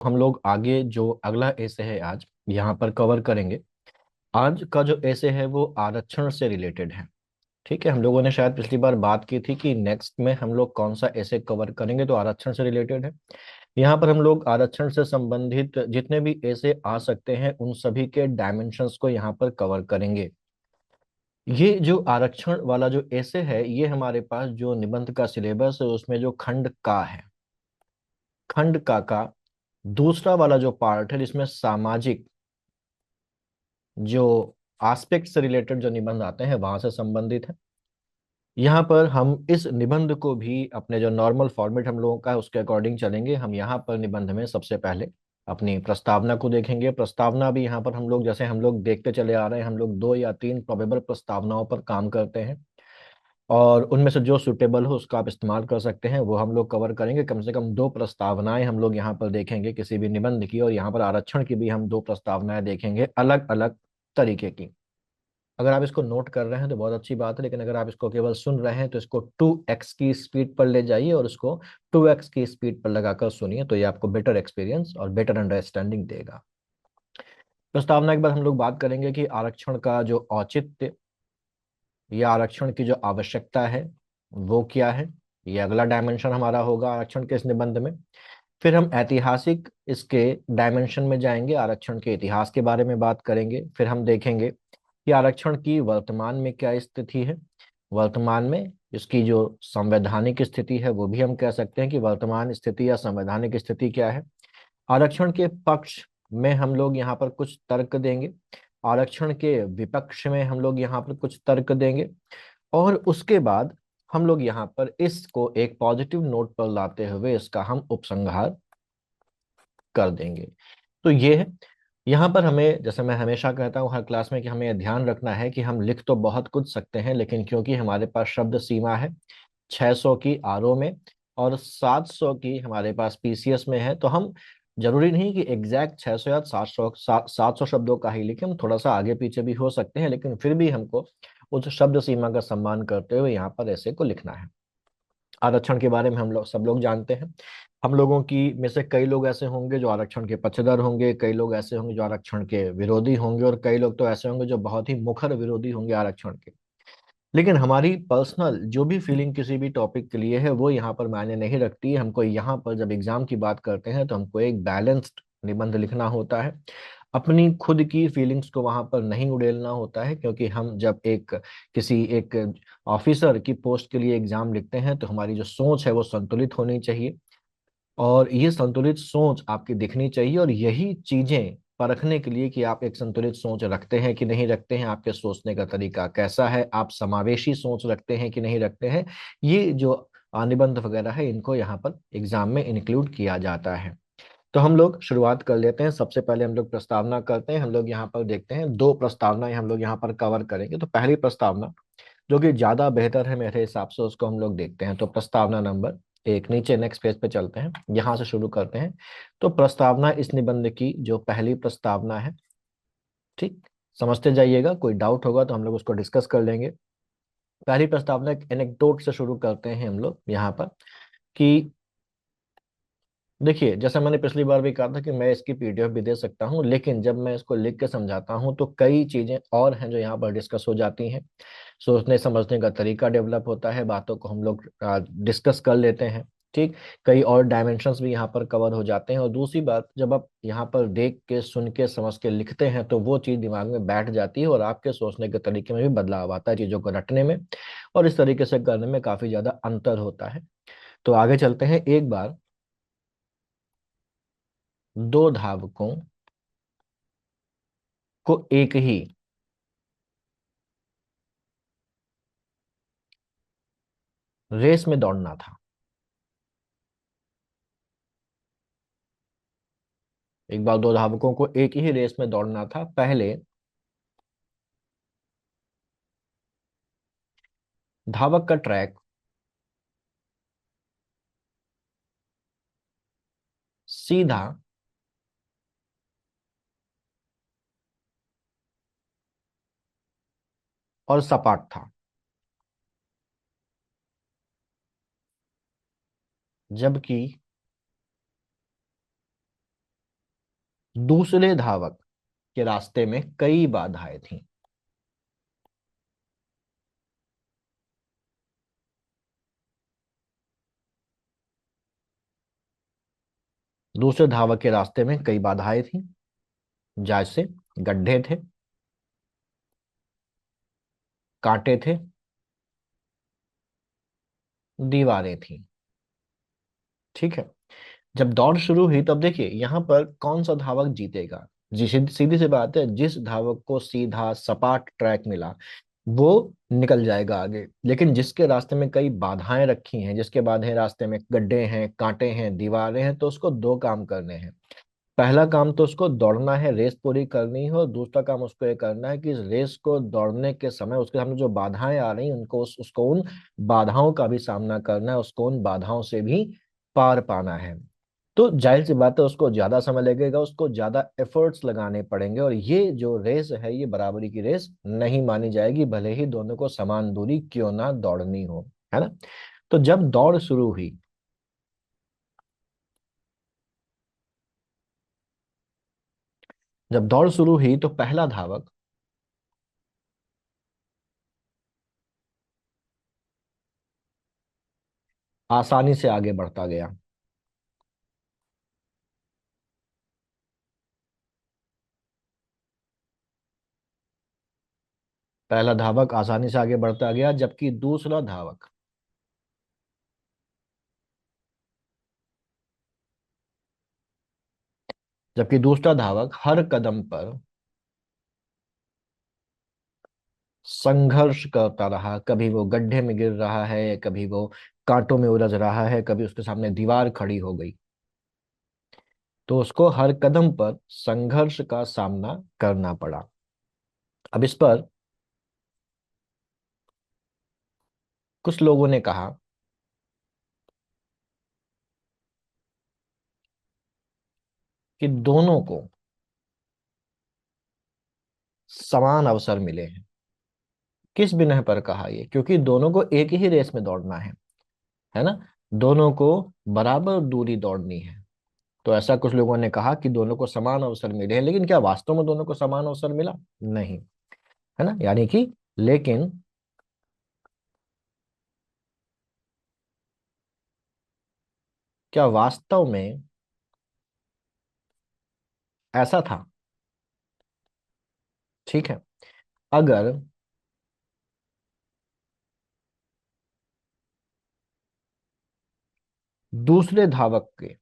हम लोग आगे जो अगला ऐसे है आज यहाँ पर कवर करेंगे। आज का जो ऐसे है वो आरक्षण से रिलेटेड है। ठीक है, हम लोगों ने शायद पिछली बार बात की थी कि नेक्स्ट में हम लोग कौन सा ऐसे कवर करेंगे, तो आरक्षण से रिलेटेड है। यहाँ पर हम लोग आरक्षण से संबंधित जितने भी ऐसे आ सकते हैं उन सभी के डायमेंशंस को यहाँ पर कवर करेंगे। ये जो आरक्षण वाला जो ऐसे है, ये हमारे पास जो निबंध का सिलेबस है उसमें जो खंड का है, खंड का दूसरा वाला जो पार्ट है जिसमें सामाजिक जो आस्पेक्ट से रिलेटेड जो निबंध आते हैं वहां से संबंधित है। यहाँ पर हम इस निबंध को भी अपने जो नॉर्मल फॉर्मेट हम लोगों का है उसके अकॉर्डिंग चलेंगे। हम यहाँ पर निबंध में सबसे पहले अपनी प्रस्तावना को देखेंगे। प्रस्तावना भी यहाँ पर हम लोग जैसे हम लोग देखते चले आ रहे हैं, हम लोग 2 या 3 प्रोबेबल प्रस्तावनाओं पर काम करते हैं और उनमें से जो सुटेबल हो उसका आप इस्तेमाल कर सकते हैं, वो हम लोग कवर करेंगे। कम से कम 2 प्रस्तावनाएं हम लोग यहाँ पर देखेंगे किसी भी निबंध की, और यहाँ पर आरक्षण की भी हम 2 प्रस्तावनाएं देखेंगे अलग अलग तरीके की। अगर आप इसको नोट कर रहे हैं तो बहुत अच्छी बात है, लेकिन अगर आप इसको केवल सुन रहे हैं तो इसको 2x की स्पीड पर ले जाइए और इसको 2x की स्पीड पर लगाकर सुनिए, तो ये आपको बेटर एक्सपीरियंस और बेटर अंडरस्टैंडिंग देगा। प्रस्तावना के बाद हम लोग बात करेंगे कि आरक्षण का जो औचित्य या आरक्षण की जो आवश्यकता है वो क्या है। ये अगला डायमेंशन हमारा होगा आरक्षण के इस निबंध में। फिर हम ऐतिहासिक इसके डायमेंशन में जाएंगे, आरक्षण के इतिहास के बारे में बात करेंगे। फिर हम देखेंगे कि आरक्षण की वर्तमान में क्या स्थिति है। वर्तमान में इसकी जो संवैधानिक स्थिति है वो भी हम कह सकते हैं कि वर्तमान स्थिति या संवैधानिक स्थिति क्या है। आरक्षण के पक्ष में हम लोग यहाँ पर कुछ तर्क देंगे, आरक्षण के विपक्ष में हम लोग यहाँ पर कुछ तर्क देंगे, और उसके बाद हम लोग यहाँ पर इसको एक पॉजिटिव नोट पर लाते हुए इसका हम उपसंहार कर देंगे। तो ये है। यहाँ पर हमें, जैसे मैं हमेशा कहता हूँ हर क्लास में, कि हमें ध्यान रखना है कि हम लिख तो बहुत कुछ सकते हैं, लेकिन क्योंकि हमारे पास शब्द सीमा है 600 की आरओ में और 700 की हमारे पास पीसीएस में है, तो हम जरूरी नहीं कि एग्जैक्ट 600 या 700 शब्दों का ही लिखें। हम थोड़ा सा आगे पीछे भी हो सकते हैं, लेकिन फिर भी हमको उस शब्द सीमा का सम्मान करते हुए यहाँ पर ऐसे को लिखना है। आरक्षण के बारे में हम लोग सब लोग जानते हैं। हम लोगों की में से कई लोग ऐसे होंगे जो आरक्षण के पक्षधर होंगे, कई लोग ऐसे होंगे जो आरक्षण के विरोधी होंगे, और कई लोग तो ऐसे होंगे जो बहुत ही मुखर विरोधी होंगे आरक्षण के। लेकिन हमारी पर्सनल जो भी फीलिंग किसी भी टॉपिक के लिए है वो यहाँ पर मायने नहीं रखती है। हमको यहाँ पर जब एग्जाम की बात करते हैं तो हमको एक बैलेंस्ड निबंध लिखना होता है। अपनी खुद की फीलिंग्स को वहां पर नहीं उड़ेलना होता है, क्योंकि हम जब किसी एक ऑफिसर की पोस्ट के लिए एग्जाम लिखते हैं तो हमारी जो सोच है वो संतुलित होनी चाहिए, और ये संतुलित सोच आपकी दिखनी चाहिए। और यही चीजें परखने के लिए कि आप एक संतुलित सोच रखते हैं कि नहीं रखते हैं, आपके सोचने का तरीका कैसा है, आप समावेशी सोच रखते हैं कि नहीं रखते हैं, ये जो निबंध वगैरह है इनको यहाँ पर एग्जाम में इंक्लूड किया जाता है। तो हम लोग शुरुआत कर लेते हैं। सबसे पहले हम लोग प्रस्तावना करते हैं। हम लोग यहाँ पर देखते हैं 2 प्रस्तावनाएं हम लोग यहाँ पर कवर करेंगे। तो पहली प्रस्तावना जो कि ज्यादा बेहतर है मेरे हिसाब से, उसको हम लोग देखते हैं। तो प्रस्तावना नंबर 1, नीचे नेक्स्ट पेज पे चलते हैं, यहाँ से शुरू करते हैं। तो प्रस्तावना इस निबंध की जो पहली प्रस्तावना है, ठीक, समझते जाइएगा। कोई डाउट होगा तो हम लोग उसको डिस्कस कर लेंगे। पहली प्रस्तावना एक एनेक्डोट से शुरू करते हैं हम लोग यहाँ पर, कि देखिए, जैसा मैंने पिछली बार भी कहा था कि मैं इसकी पीडीएफ भी दे सकता हूँ, लेकिन जब मैं इसको लिख के समझाता हूँ तो कई चीजें और हैं जो यहाँ पर डिस्कस हो जाती हैं। सोचने समझने का तरीका डेवलप होता है, बातों को हम लोग डिस्कस कर लेते हैं। ठीक, कई और डायमेंशंस भी यहाँ पर कवर हो जाते हैं। और दूसरी बात, जब आप यहाँ पर देख के सुन के समझ के लिखते हैं तो वो चीज़ दिमाग में बैठ जाती है और आपके सोचने के तरीके में भी बदलाव आता है, चीज़ों को रटने में और इस तरीके से करने में काफ़ी ज़्यादा अंतर होता है। तो आगे चलते हैं। एक बार 2 धावकों को एक ही रेस में दौड़ना था। एक बार 2 धावकों को एक ही रेस में दौड़ना था। पहले धावक का ट्रैक सीधा और सपाट था, जबकि दूसरे धावक के रास्ते में कई बाधाएं थीं। दूसरे धावक के रास्ते में कई बाधाएं थीं, जैसे गड्ढे थे, कांटे थे, दीवारें थीं। ठीक है। जब दौड़ शुरू हुई तब देखिए यहाँ पर कौन सा धावक जीतेगा। जी, सीधी सी बात है, जिस धावक को सीधा सपाट ट्रैक मिला वो निकल जाएगा आगे। लेकिन जिसके रास्ते में कई बाधाएं रखी हैं, जिसके बाधाएं रास्ते में गड्ढे हैं, कांटे हैं, दीवारें हैं, तो उसको दो काम करने हैं। पहला काम तो उसको दौड़ना है, रेस पूरी करनी है, और दूसरा काम उसको ये करना है कि इस रेस को दौड़ने के समय उसके सामने जो बाधाएं आ रही हैं उनको उसको उन बाधाओं का भी सामना करना है, उसको उन बाधाओं से भी पार पाना है। तो जाहिर सी बात है उसको ज्यादा समय लगेगा, उसको ज्यादा एफर्ट्स लगाने पड़ेंगे, और ये जो रेस है ये बराबरी की रेस नहीं मानी जाएगी, भले ही दोनों को समान दूरी क्यों ना दौड़नी हो, है ना। तो जब दौड़ शुरू हुई, जब दौड़ शुरू हुई तो पहला धावक आसानी से आगे बढ़ता गया। पहला धावक आसानी से आगे बढ़ता गया, जबकि दूसरा धावक हर कदम पर संघर्ष करता रहा। कभी वो गड्ढे में गिर रहा है, कभी वो कांटों में उलझ रहा है, कभी उसके सामने दीवार खड़ी हो गई, तो उसको हर कदम पर संघर्ष का सामना करना पड़ा। अब इस पर कुछ लोगों ने कहा कि दोनों को समान अवसर मिले हैं। किस बिना पर कहा ये? क्योंकि दोनों को एक ही रेस में दौड़ना है ना, दोनों को बराबर दूरी दौड़नी है। तो ऐसा कुछ लोगों ने कहा कि दोनों को समान अवसर मिले हैं, लेकिन क्या वास्तव में दोनों को समान अवसर मिला? नहीं, है ना, यानी कि लेकिन क्या वास्तव में ऐसा था? ठीक है। अगर दूसरे धावक के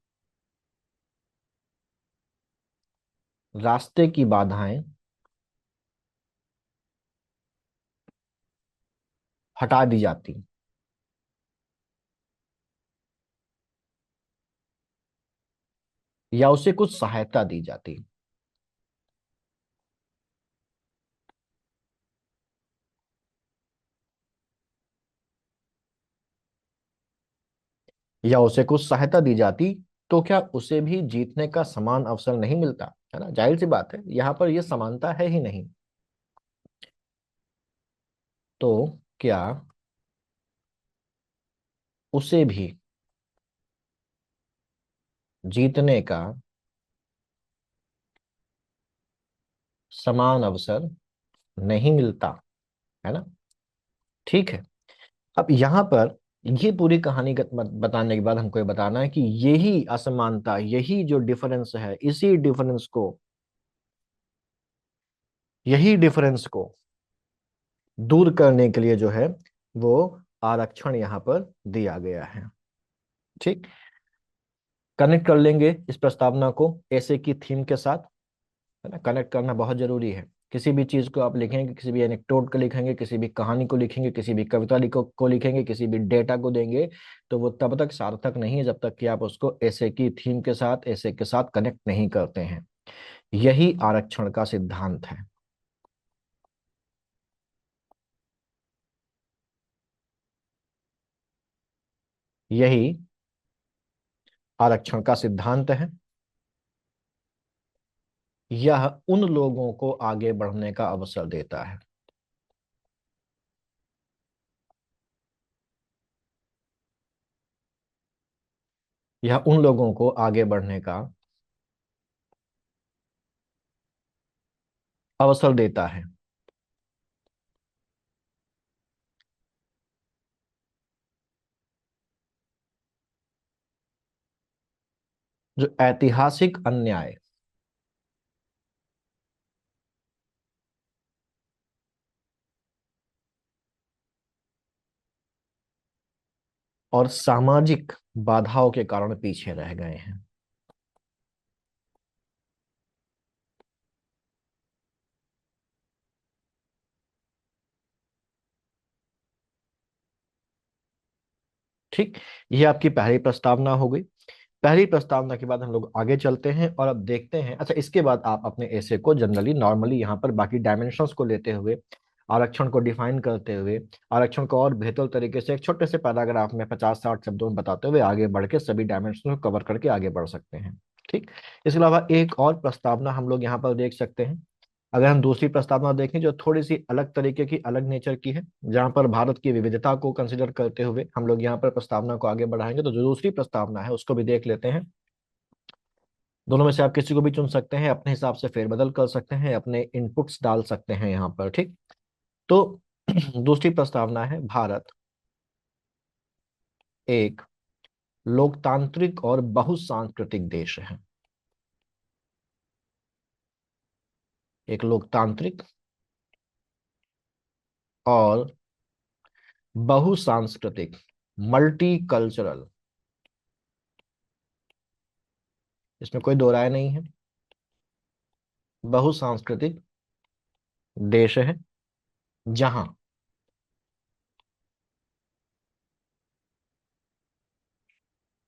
रास्ते की बाधाएं हटा दी जाती, या उसे कुछ सहायता दी जाती, तो क्या उसे भी जीतने का समान अवसर नहीं मिलता? है ना, जाहिर सी बात है यहाँ पर यह समानता है ही नहीं। तो क्या उसे भी जीतने का समान अवसर नहीं मिलता? है ना। ठीक है। अब यहाँ पर ये पूरी कहानी बताने के बाद हमको ये बताना है कि यही जो डिफरेंस है, यही डिफरेंस को दूर करने के लिए जो है वो आरक्षण यहाँ पर दिया गया है। ठीक। कनेक्ट कर लेंगे इस प्रस्तावना को ऐसे की थीम के साथ, है ना, कनेक्ट करना बहुत जरूरी है। किसी भी चीज को आप लिखेंगे, किसी भी एनेक्डोट को लिखेंगे, किसी भी कहानी को लिखेंगे, किसी भी कविता को लिखेंगे, किसी भी डेटा को देंगे, तो वो तब तक सार्थक नहीं है जब तक कि आप उसको ऐसे की थीम के साथ, ऐसे के साथ कनेक्ट नहीं करते हैं। यही आरक्षण का सिद्धांत है। यही आरक्षण का सिद्धांत है। यह उन लोगों को आगे बढ़ने का अवसर देता है। यह उन लोगों को आगे बढ़ने का अवसर देता है। जो ऐतिहासिक अन्याय और सामाजिक बाधाओं के कारण पीछे रह गए हैं। ठीक, ये आपकी पहली प्रस्तावना हो गई। पहली प्रस्तावना के बाद हम लोग आगे चलते हैं और अब देखते हैं। अच्छा, इसके बाद आप अपने ऐसे को जनरली नॉर्मली यहाँ पर बाकी डायमेंशंस को लेते हुए, आरक्षण को डिफाइन करते हुए, आरक्षण को और बेहतर तरीके से एक छोटे से पैराग्राफ में 50-60 शब्दों में बताते हुए आगे बढ़ के सभी डायमेंशन को कवर करके आगे बढ़ सकते हैं। ठीक, इसके अलावा एक और प्रस्तावना हम लोग यहाँ पर देख सकते हैं। अगर हम दूसरी प्रस्तावना देखें जो थोड़ी सी अलग तरीके की, अलग नेचर की है, जहां पर भारत की विविधता को कंसिडर करते हुए हम लोग यहाँ पर प्रस्तावना को आगे बढ़ाएंगे, तो जो दूसरी प्रस्तावना है उसको भी देख लेते हैं। दोनों में से आप किसी को भी चुन सकते हैं, अपने हिसाब से फेरबदल कर सकते हैं, अपने इनपुट्स डाल सकते हैं यहाँ पर। ठीक, तो दूसरी प्रस्तावना है, भारत एक लोकतांत्रिक और बहुसांस्कृतिक देश है। एक लोकतांत्रिक और बहुसांस्कृतिक, मल्टी कल्चरल, इसमें कोई दो राय नहीं है, बहुसांस्कृतिक देश है जहां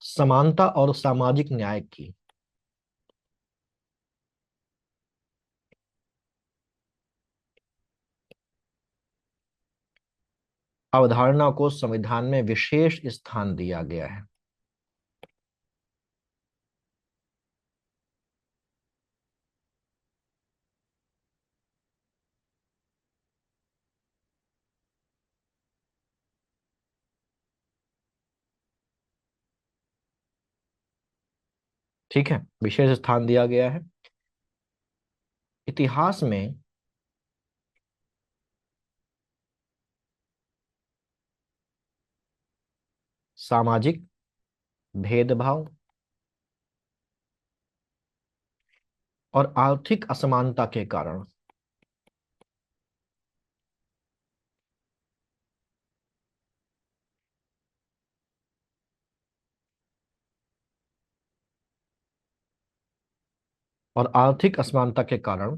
समानता और सामाजिक न्याय की अवधारणा को संविधान में विशेष स्थान दिया गया है। ठीक है, विशेष स्थान दिया गया है। इतिहास में सामाजिक भेदभाव और आर्थिक असमानता के कारण और आर्थिक असमानता के कारण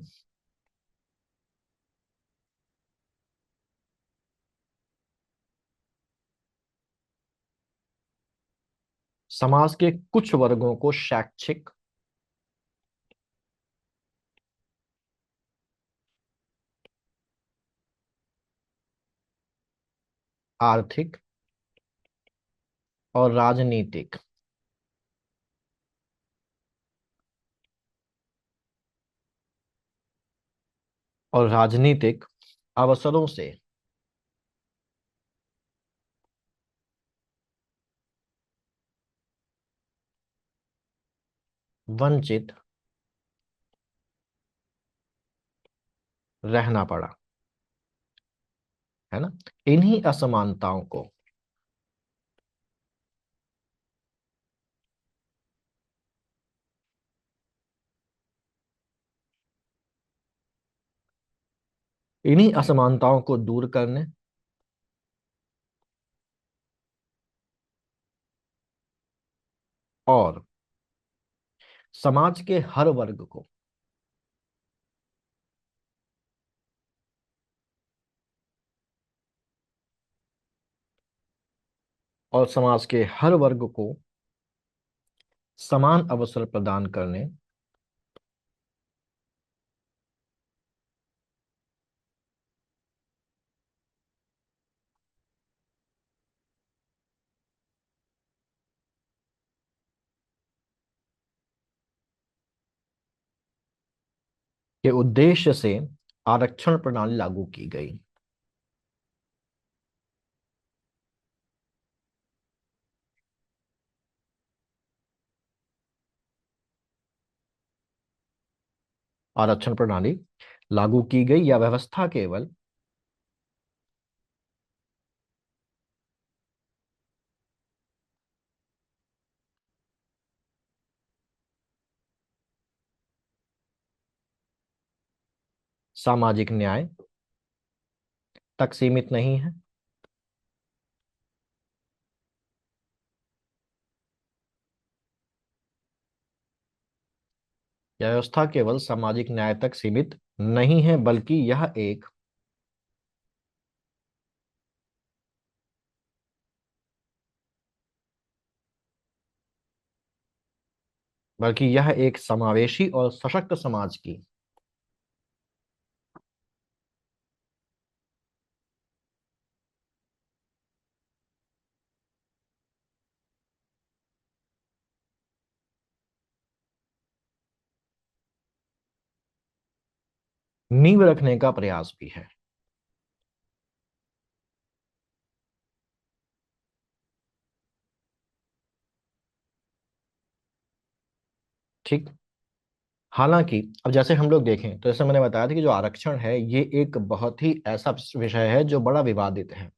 समाज के कुछ वर्गों को शैक्षिक, आर्थिक और राजनीतिक अवसरों से वंचित रहना पड़ा, है ना। इन्हीं असमानताओं को, इन्हीं असमानताओं को दूर करने और समाज के हर वर्ग को और समाज के हर वर्ग को समान अवसर प्रदान करने के उद्देश्य से आरक्षण प्रणाली लागू की गई। आरक्षण प्रणाली लागू की गई या व्यवस्था केवल सामाजिक न्याय तक सीमित नहीं है? यह व्यवस्था केवल सामाजिक न्याय तक सीमित नहीं है, बल्कि यह एक समावेशी और सशक्त समाज की नींव रखने का प्रयास भी है। ठीक। हालांकि अब जैसे हम लोग देखें तो जैसे मैंने बताया था कि जो आरक्षण है ये एक बहुत ही ऐसा विषय है जो बड़ा विवादित है।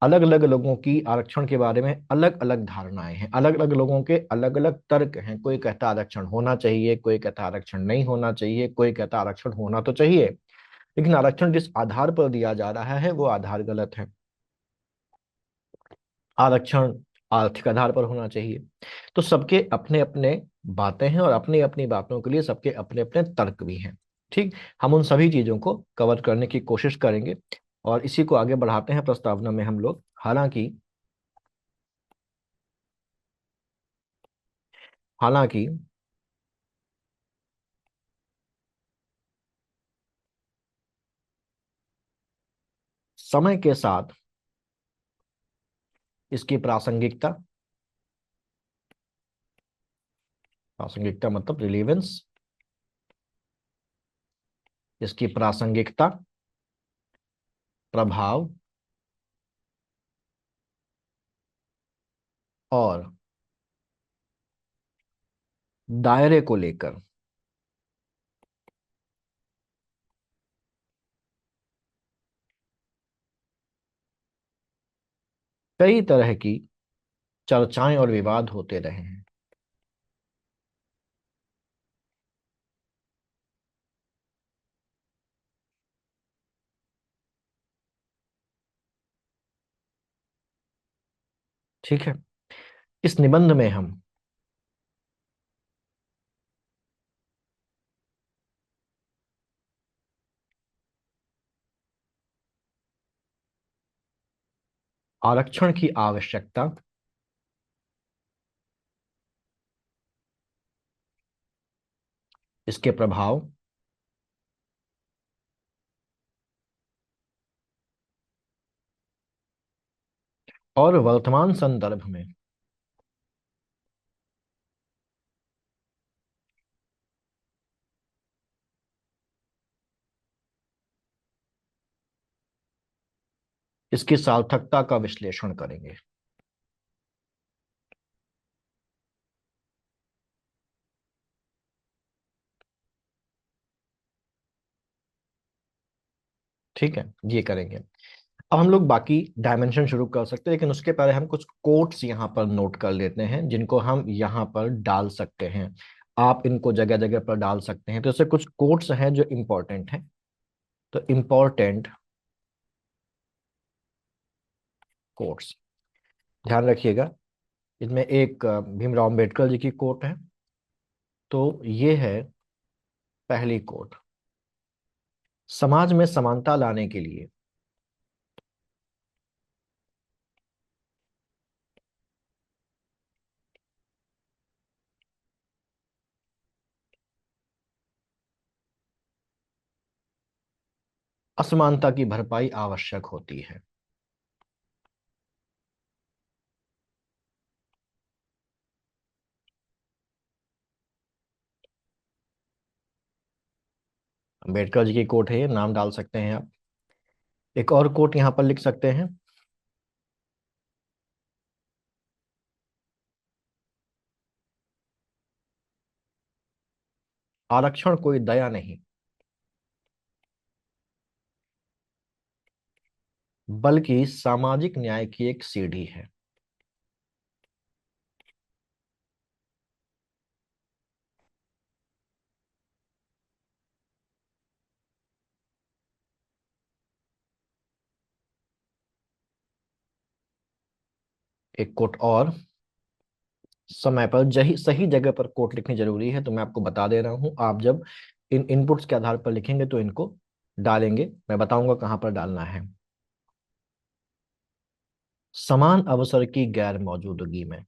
अलग अलग लोगों की आरक्षण के बारे में अलग अलग धारणाएं हैं, अलग अलग लोगों के अलग अलग तर्क हैं। कोई कहता आरक्षण होना चाहिए, कोई कहता आरक्षण नहीं होना चाहिए, कोई कहता आरक्षण होना तो चाहिए, लेकिन आरक्षण जिस आधार पर दिया जा रहा है वो आधार गलत है। आरक्षण आर्थिक आधार पर होना चाहिए। तो सबके अपने अपने बातें हैं और अपनी अपनी बातों के लिए सबके अपने अपने तर्क भी हैं। ठीक। हम उन सभी चीजों को कवर करने की कोशिश करेंगे और इसी को आगे बढ़ाते हैं प्रस्तावना में हम लोग। हालांकि समय के साथ इसकी प्रासंगिकता, प्रासंगिकता मतलब रिलीवेंस, इसकी प्रासंगिकता, प्रभाव और दायरे को लेकर कई तरह की चर्चाएं और विवाद होते रहे हैं। ठीक है। इस निबंध में हम आरक्षण की आवश्यकता, इसके प्रभाव और वर्तमान संदर्भ में इसकी सार्थकता का विश्लेषण करेंगे। ठीक है, ये करेंगे। अब हम लोग बाकी डायमेंशन शुरू कर सकते हैं, लेकिन उसके पहले हम कुछ कोट्स यहाँ पर नोट कर लेते हैं जिनको हम यहाँ पर डाल सकते हैं। आप इनको जगह जगह पर डाल सकते हैं। तो ऐसे कुछ कोट्स हैं जो इंपॉर्टेंट हैं। तो इंपॉर्टेंट कोट्स ध्यान रखिएगा। इसमें एक भीमराव अंबेडकर जी की कोट है। तो ये है पहली कोट। समाज में समानता लाने के लिए असमानता की भरपाई आवश्यक होती है। अंबेडकर जी की कोट है, ये नाम डाल सकते हैं आप। एक और कोट यहाँ पर लिख सकते हैं। आरक्षण कोई दया नहीं, बल्कि सामाजिक न्याय की एक सीढ़ी है। एक कोट और, समय पर सही सही जगह पर कोट लिखनी जरूरी है, तो मैं आपको बता दे रहा हूं। आप जब इन इनपुट्स के आधार पर लिखेंगे तो इनको डालेंगे, मैं बताऊंगा कहां पर डालना है। समान अवसर की गैर मौजूदगी में।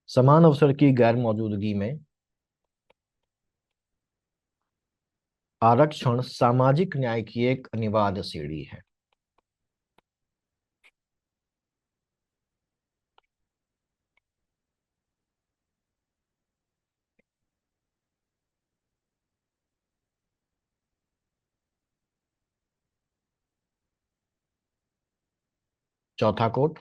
समान अवसर की गैर मौजूदगी में आरक्षण सामाजिक न्याय की एक अनिवार्य सीढ़ी है। चौथा कोट।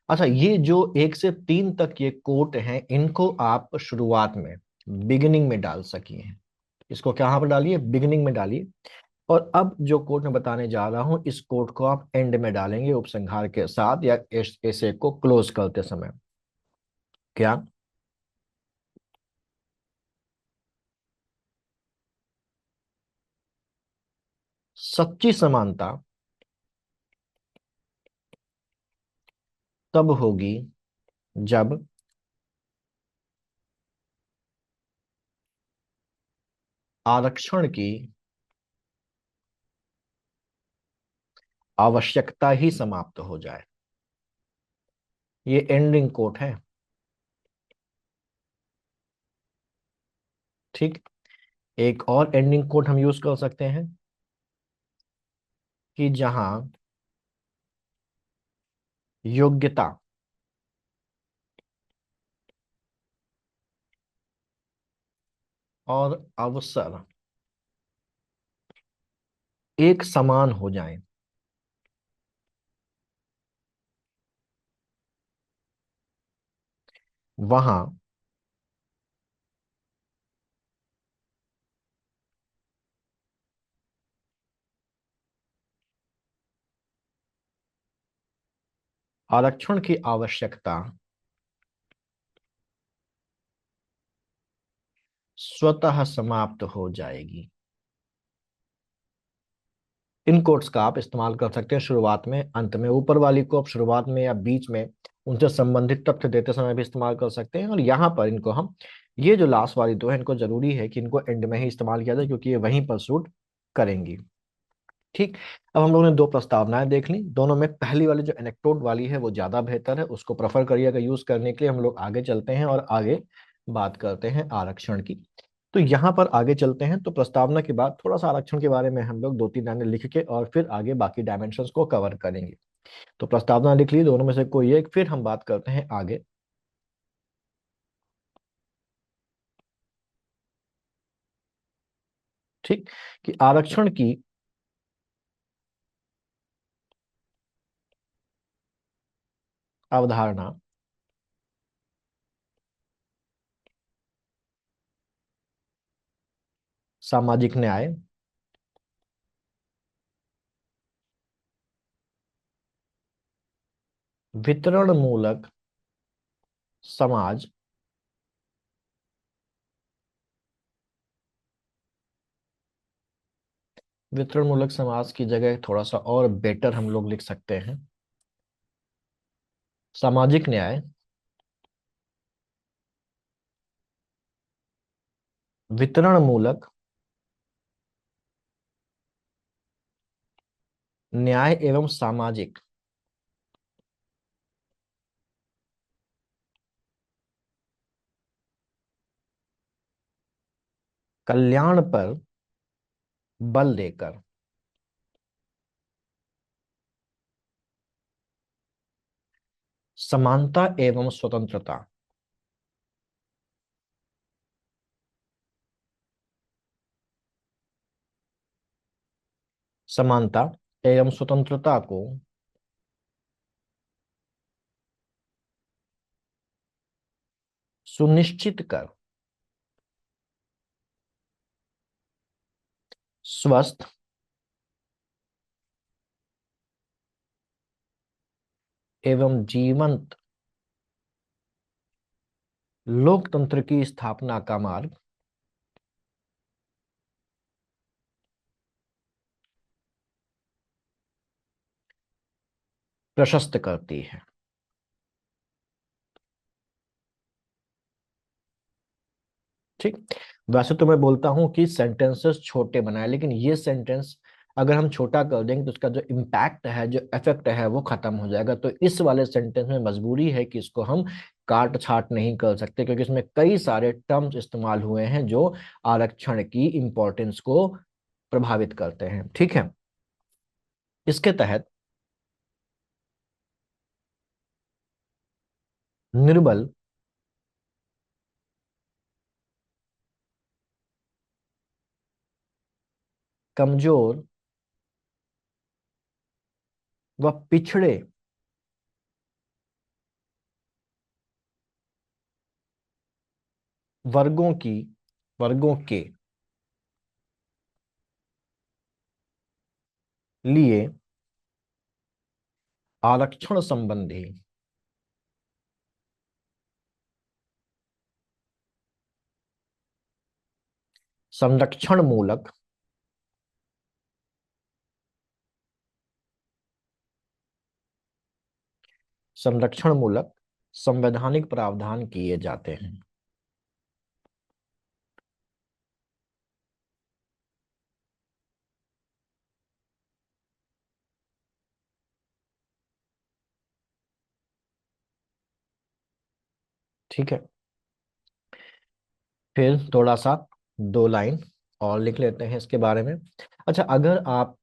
अच्छा, ये जो 1 से 3 तक ये कोट हैं, इनको आप शुरुआत में, बिगिनिंग में डाल सकिए। इसको कहाँ पर डालिए, बिगिनिंग में डालिए। और अब जो कोट मैं बताने जा रहा हूं, इस कोट को आप एंड में डालेंगे, उपसंहार के साथ या इस ऐसे को क्लोज करते समय। क्या? सच्ची समानता तब होगी जब आरक्षण की आवश्यकता ही समाप्त हो जाए। ये एंडिंग कोट है। ठीक। एक और एंडिंग कोट हम यूज कर सकते हैं कि जहां योग्यता और अवसर एक समान हो जाएं, वहां आरक्षण की आवश्यकता स्वतः समाप्त हो जाएगी। इन कोट्स का आप इस्तेमाल कर सकते हैं शुरुआत में, अंत में। ऊपर वाली को आप शुरुआत में या बीच में उनसे संबंधित तथ्य देते समय भी इस्तेमाल कर सकते हैं, और यहाँ पर इनको हम, ये जो लास्ट वाली दो है, इनको जरूरी है कि इनको एंड में ही इस्तेमाल किया जाए, क्योंकि ये वहीं पर सूट करेंगी। ठीक। अब हम लोगों ने दो प्रस्तावनाएं देख ली, दोनों में पहली वाली जो एनेक्डोट वाली है वो ज्यादा बेहतर है, उसको प्रेफर करिएगा यूज करने के लिए। हम लोग आगे चलते हैं और आगे बात करते हैं आरक्षण की। तो यहाँ पर आगे चलते हैं, तो प्रस्तावना के बाद थोड़ा सा आरक्षण के बारे में हम लोग 2-3 लाइनें लिख के और फिर आगे बाकी डायमेंशंस को कवर करेंगे। तो प्रस्तावना लिख ली, दोनों में से कोई एक, फिर हम बात करते हैं आगे। ठीक। कि आरक्षण की अवधारणा सामाजिक न्याय, वितरण मूलक समाज, वितरण मूलक समाज की जगह थोड़ा सा और बेटर हम लोग लिख सकते हैं, सामाजिक न्याय, वितरण मूलक न्याय एवं सामाजिक कल्याण पर बल देकर समानता एवं स्वतंत्रता, समानता एवं स्वतंत्रता को सुनिश्चित कर स्वस्थ एवं जीवंत लोकतंत्र की स्थापना का मार्ग प्रशस्त करती है। ठीक। वैसे तो मैं बोलता हूं कि सेंटेंसेस छोटे बनाए, लेकिन ये सेंटेंस अगर हम छोटा कर देंगे तो उसका जो इम्पैक्ट है, जो इफेक्ट है, वो खत्म हो जाएगा। तो इस वाले सेंटेंस में मजबूरी है कि इसको हम काट छाट नहीं कर सकते, क्योंकि इसमें कई सारे टर्म्स इस्तेमाल हुए हैं जो आरक्षण की इंपॉर्टेंस को प्रभावित करते हैं। ठीक है। इसके तहत निर्बल, कमजोर व पिछड़े वर्गों की वर्गों के लिए आरक्षण संबंधी संरक्षण मूलक संवैधानिक प्रावधान किए जाते हैं। ठीक है। फिर थोड़ा सा दो लाइन और लिख लेते हैं इसके बारे में। अच्छा, अगर आप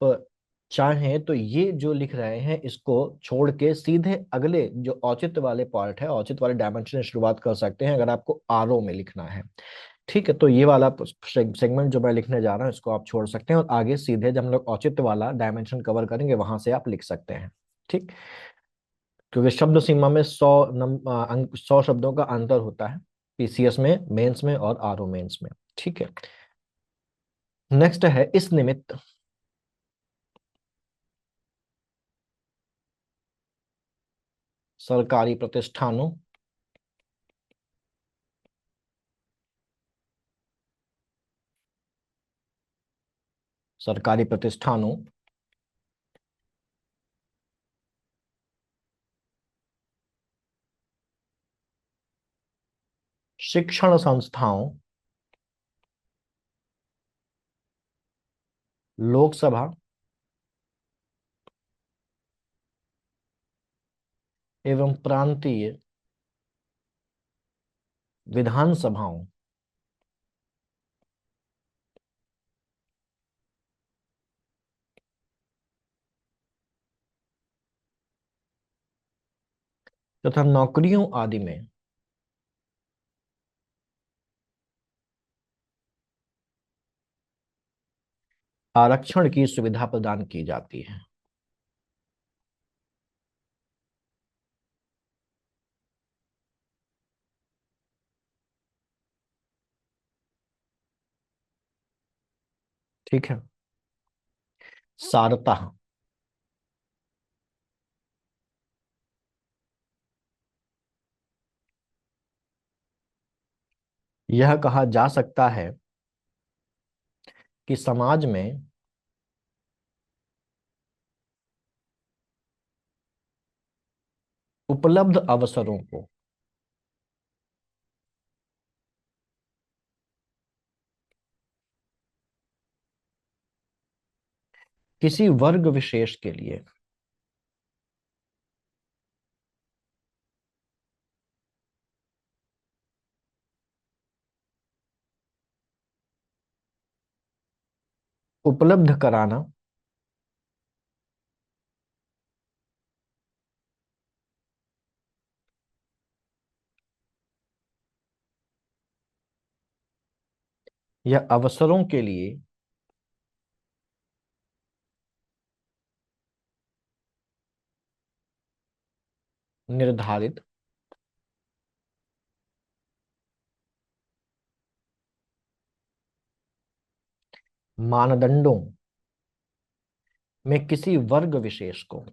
चाहें तो ये जो लिख रहे हैं इसको छोड़ के सीधे अगले जो औचित्य वाले पार्ट है, औचित्य वाले डायमेंशन से शुरुआत कर सकते हैं, अगर आपको आरओ में लिखना है। ठीक है, तो ये वाला सेगमेंट जो मैं लिखने जा रहा हूँ इसको आप छोड़ सकते हैं, और आगे सीधे जब हम लोग औचित्य वाला डायमेंशन कवर करेंगे वहां से आप लिख सकते हैं। ठीक। क्योंकि शब्द सीमा में 100 शब्दों का अंतर होता है, पीसीएस में, मेंस में और आरओ मेंस में। ठीक है। नेक्स्ट है इस निमित्त सरकारी प्रतिष्ठानों सरकारी प्रतिष्ठानों शिक्षण संस्थाओं, लोकसभा एवं प्रांतीय विधानसभाओं तथा नौकरियों आदि में आरक्षण की सुविधा प्रदान की जाती है। ठीक है। सारतः यह कहा जा सकता है कि समाज में उपलब्ध अवसरों को किसी वर्ग विशेष के लिए उपलब्ध कराना या अवसरों के लिए निर्धारित मानदंडों में किसी वर्ग विशेष को,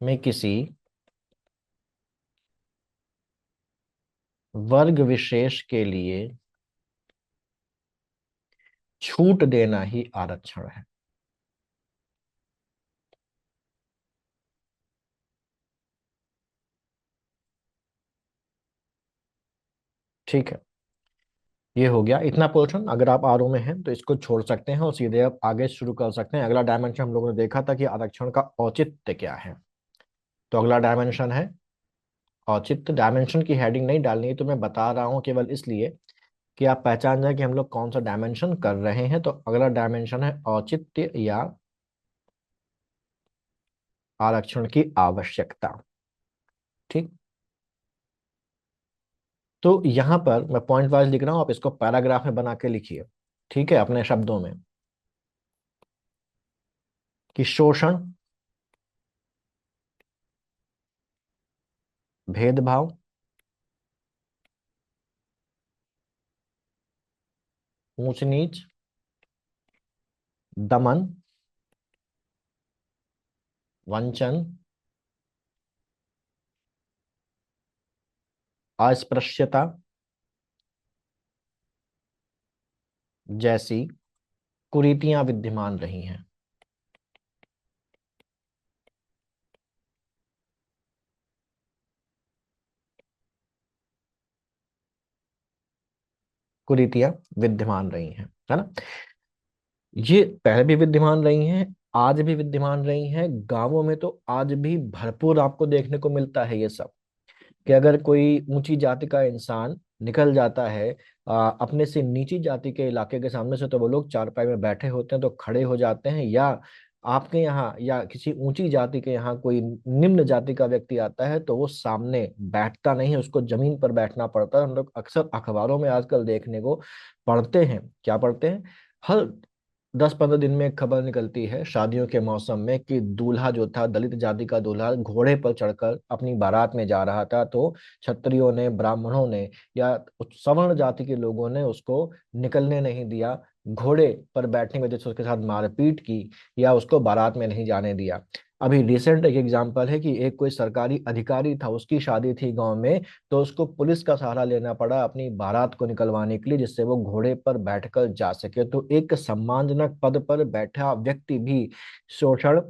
में किसी वर्ग विशेष के लिए छूट देना ही आरक्षण है। ठीक है, ये हो गया इतना पोर्शन। अगर आप आरओ में हैं तो इसको छोड़ सकते हैं और सीधे आप आगे शुरू कर सकते हैं। अगला डायमेंशन हम लोगों ने देखा था कि आरक्षण का औचित्य क्या है। तो अगला डायमेंशन है औचित्य। डायमेंशन की हेडिंग नहीं डालनी है, तो मैं बता रहा हूं केवल इसलिए कि आप पहचान जाए कि हम लोग कौन सा डायमेंशन कर रहे हैं। तो अगला डायमेंशन है औचित्य या आरक्षण की आवश्यकता। ठीक। तो यहां पर मैं पॉइंट वाइज लिख रहा हूं, आप इसको पैराग्राफ में बना के लिखिए। ठीक है, अपने शब्दों में। कि शोषण, भेदभाव, ऊंच नीच, दमन, वंचन, अस्पृश्यता जैसी कुरीतियां विद्यमान रही हैं। कुरीतियां विद्यमान रही हैं, है ना। ये पहले भी विद्यमान रही हैं, आज भी विद्यमान रही हैं। गांवों में तो आज भी भरपूर आपको देखने को मिलता है ये सब। कि अगर कोई ऊंची जाति का इंसान निकल जाता है अपने से नीची जाति के इलाके के सामने से, तो वो लोग चारपाई में बैठे होते हैं तो खड़े हो जाते हैं। या आपके यहाँ या किसी ऊंची जाति के यहाँ कोई निम्न जाति का व्यक्ति आता है तो वो सामने बैठता नहीं है, उसको जमीन पर बैठना पड़ता है। हम लोग अक्सर अखबारों में आजकल देखने को पढ़ते हैं। क्या पढ़ते हैं? हर 10-15 दिन में एक खबर निकलती है शादियों के मौसम में कि दूल्हा जो था, दलित जाति का दूल्हा, घोड़े पर चढ़कर अपनी बारात में जा रहा था, तो क्षत्रियों ने, ब्राह्मणों ने या सवर्ण जाति के लोगों ने उसको निकलने नहीं दिया। घोड़े पर बैठने की वजह से उसके साथ मारपीट की या उसको बारात में नहीं जाने दिया। अभी रिसेंट एक एग्जांपल है कि एक कोई सरकारी अधिकारी था, उसकी शादी थी गांव में, तो उसको पुलिस का सहारा लेना पड़ा अपनी बारात को निकलवाने के लिए, जिससे वो घोड़े पर बैठकर जा सके। तो एक सम्मानजनक पद पर बैठा व्यक्ति भी शोषण,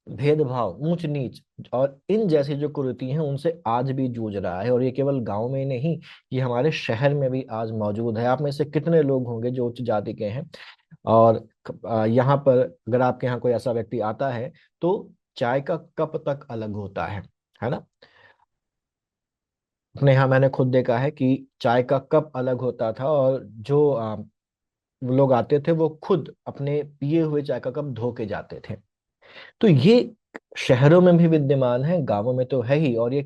भेदभाव, ऊंच नीच और इन जैसी जो कुरीति हैं उनसे आज भी जूझ रहा है। और ये केवल गांव में ही नहीं, ये हमारे शहर में भी आज मौजूद है। आप में से कितने लोग होंगे जो उच्च जाति के हैं? और यहाँ पर अगर आपके यहाँ कोई ऐसा व्यक्ति आता है तो चाय का कप तक अलग होता है ना। अपने यहाँ मैंने खुद देखा है कि चाय का कप अलग होता था, और जो लोग आते थे वो खुद अपने पिए हुए चाय का कप धो के जाते थे। तो ये शहरों में भी विद्यमान है, गांवों में तो है ही। और ये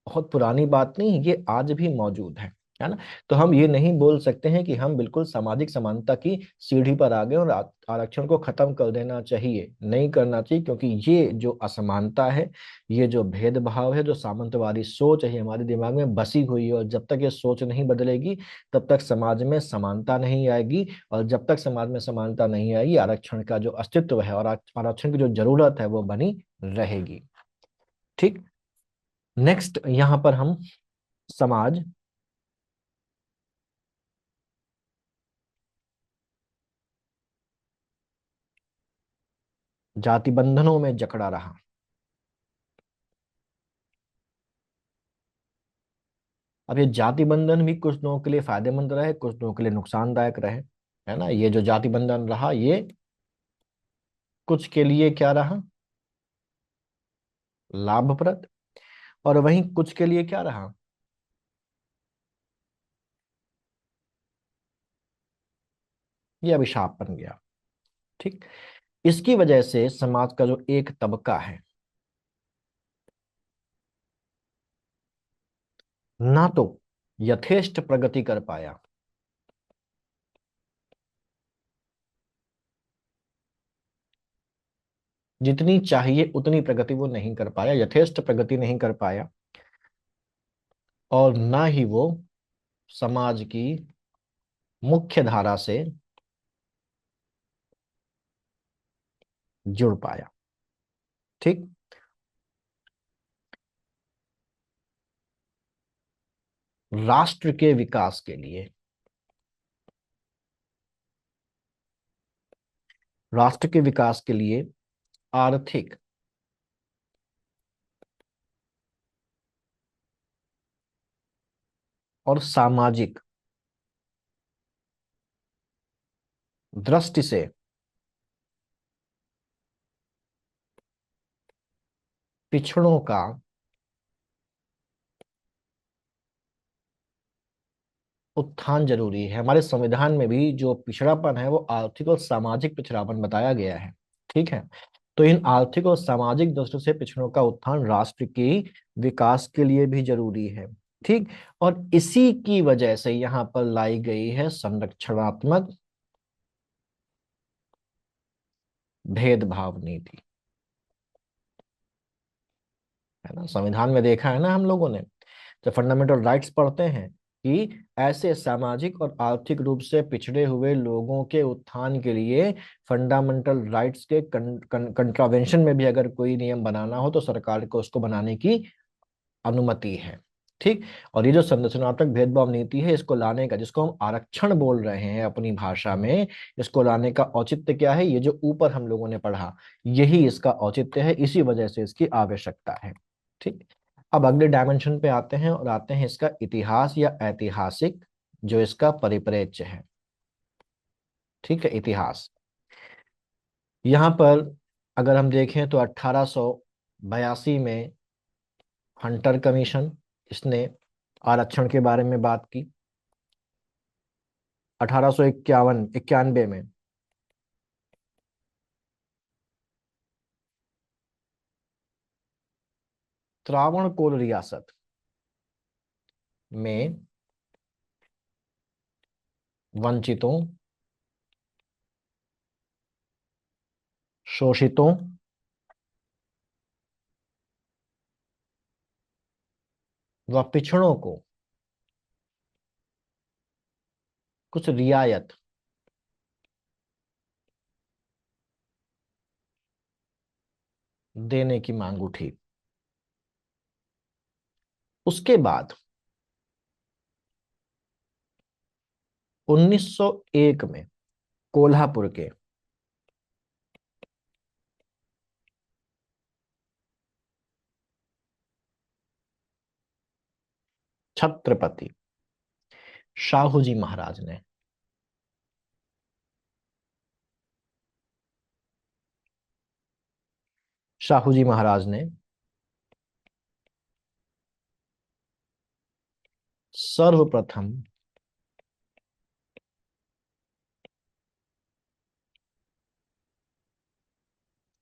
बहुत पुरानी बात नहीं, ये आज भी मौजूद है ना। तो हम ये नहीं बोल सकते हैं कि हम बिल्कुल सामाजिक समानता की सीढ़ी पर आ गए और आरक्षण को खत्म कर देना चाहिए। नहीं करना चाहिए, क्योंकि ये जो असमानता है, ये जो भेदभाव है, जो सामंतवादी सोच है, ये हमारे दिमाग में बसी हुई है। और जब तक ये सोच नहीं बदलेगी तब तक समाज में समानता नहीं आएगी। और जब तक समाज में समानता नहीं आएगी, आरक्षण का जो अस्तित्व है और आरक्षण की जो जरूरत है वो बनी रहेगी। ठीक। नेक्स्ट यहां पर हम समाज जाति बंधनों में जकड़ा रहा। अब ये जाति बंधन भी कुछ लोगों के लिए फायदेमंद रहे, कुछ लोगों के लिए नुकसानदायक रहे, है ना। ये जो जाति बंधन रहा, ये कुछ के लिए क्या रहा? लाभप्रद। और वहीं कुछ के लिए क्या रहा? ये अभिशाप बन गया। ठीक। इसकी वजह से समाज का जो एक तबका है, ना तो यथेष्ट प्रगति कर पाया, जितनी चाहिए उतनी प्रगति वो नहीं कर पाया, यथेष्ट प्रगति नहीं कर पाया। और ना ही वो समाज की मुख्य धारा से जुड़ पाया। ठीक। राष्ट्र के विकास के लिए, राष्ट्र के विकास के लिए आर्थिक और सामाजिक दृष्टि से पिछड़ों का उत्थान जरूरी है। हमारे संविधान में भी जो पिछड़ापन है वो आर्थिक और सामाजिक पिछड़ापन बताया गया है। ठीक है। तो इन आर्थिक और सामाजिक दृष्टि से पिछड़ों का उत्थान राष्ट्र की विकास के लिए भी जरूरी है। ठीक। और इसी की वजह से यहाँ पर लाई गई है संरक्षणात्मक भेदभाव नीति। है ना, संविधान में देखा है ना हम लोगों ने, जब फंडामेंटल राइट्स पढ़ते हैं कि ऐसे सामाजिक और आर्थिक रूप से पिछड़े हुए लोगों के उत्थान के लिए फंडामेंटल राइट्स के कंट्रावेंशन में भी अगर कोई नियम बनाना हो तो सरकार को उसको बनाने की अनुमति है। ठीक। और ये जो संरचनात्मक भेदभाव नीति है, इसको लाने का, जिसको हम आरक्षण बोल रहे हैं अपनी भाषा में, इसको लाने का औचित्य क्या है? ये जो ऊपर हम लोगों ने पढ़ा, यही इसका औचित्य है, इसी वजह से इसकी आवश्यकता है। ठीक। अब अगले डायमेंशन पे आते हैं और आते हैं इसका इतिहास या ऐतिहासिक जो इसका परिप्रेक्ष्य है। ठीक है, इतिहास। यहाँ पर अगर हम देखें तो 1882 में हंटर कमीशन, इसने आरक्षण के बारे में बात की। 1891 में त्रावणकोर रियासत में वंचितों, शोषितों व पिछड़ों को कुछ रियायत देने की मांग उठी। उसके बाद 1901 में कोल्हापुर के छत्रपति शाहू जी महाराज ने शाहू जी महाराज ने सर्वप्रथम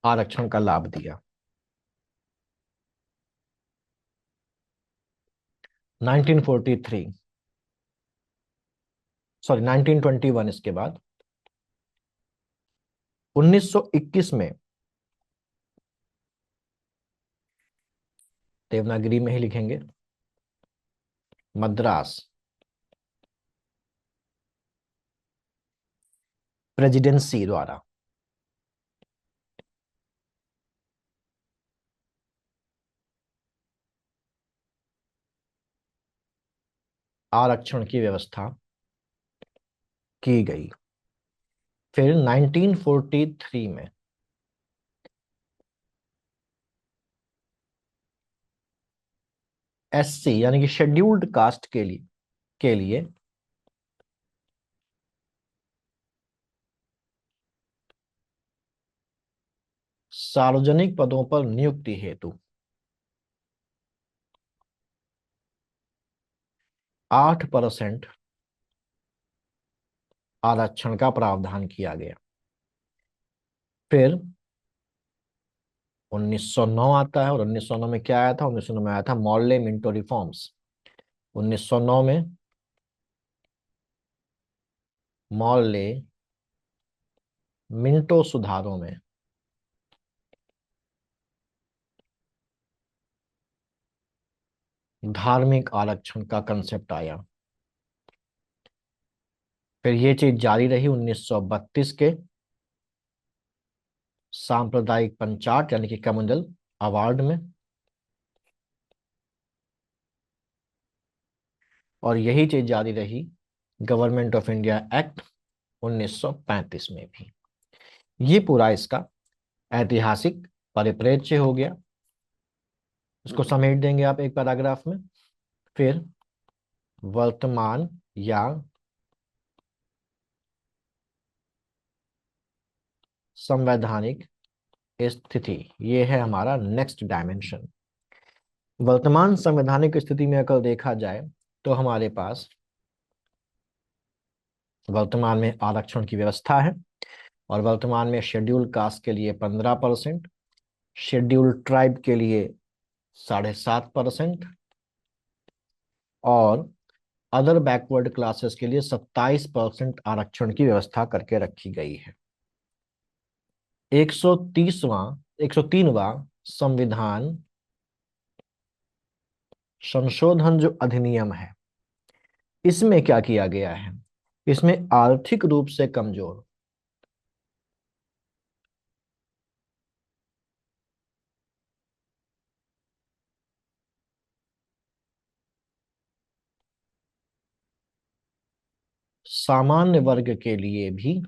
आरक्षण का लाभ दिया। 1943, सॉरी 1921, इसके बाद 1921 में देवनागरी में ही लिखेंगे, मद्रास प्रेसिडेंसी द्वारा आरक्षण की व्यवस्था की गई। फिर 1943 में एससी यानी कि शेड्यूल्ड कास्ट के लिए सार्वजनिक पदों पर नियुक्ति हेतु 8% आरक्षण का प्रावधान किया गया। फिर 1909 आता है, और 1909 में क्या आया था? 1909 में आया था मॉर्ले मिंटो रिफॉर्म्स। 1909 में मॉर्ले मिंटो सुधारों में धार्मिक आरक्षण का कंसेप्ट आया। फिर ये चीज जारी रही 1932 के सांप्रदायिक पंचाट यानी कि कम्युनल अवार्ड में, और यही चीज जारी रही गवर्नमेंट ऑफ इंडिया एक्ट 1935 में भी। ये पूरा इसका ऐतिहासिक परिप्रेक्ष्य हो गया। इसको समेट देंगे आप एक पैराग्राफ में। फिर वर्तमान या संवैधानिक स्थिति, ये है हमारा नेक्स्ट डायमेंशन। वर्तमान संवैधानिक स्थिति में अगर देखा जाए तो हमारे पास वर्तमान में आरक्षण की व्यवस्था है, और वर्तमान में शेड्यूल कास्ट के लिए 15%, शेड्यूल ट्राइब के लिए 7.5%, और अदर बैकवर्ड क्लासेस के लिए 27% आरक्षण की व्यवस्था करके रखी गई है। 130वां संविधान संशोधन जो अधिनियम है, इसमें क्या किया गया है? इसमें आर्थिक रूप से कमजोर, सामान्य वर्ग के लिए भी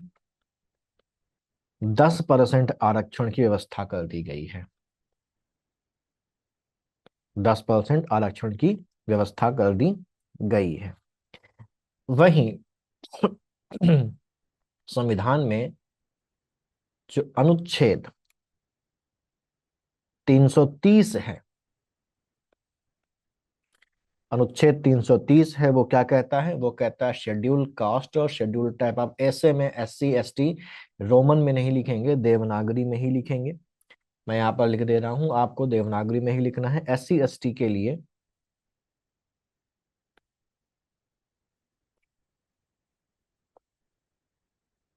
10% आरक्षण की व्यवस्था कर दी गई है। 10% आरक्षण की व्यवस्था कर दी गई है। वहीं संविधान में जो अनुच्छेद 330 है, अनुच्छेद 330 है, वो क्या कहता है? वो कहता है शेड्यूल कास्ट और शेड्यूल टाइप, आप ऐसे में SC ST रोमन में नहीं लिखेंगे, देवनागरी में ही लिखेंगे। मैं यहाँ पर लिख दे रहा हूं, आपको देवनागरी में ही लिखना है। SC ST के लिए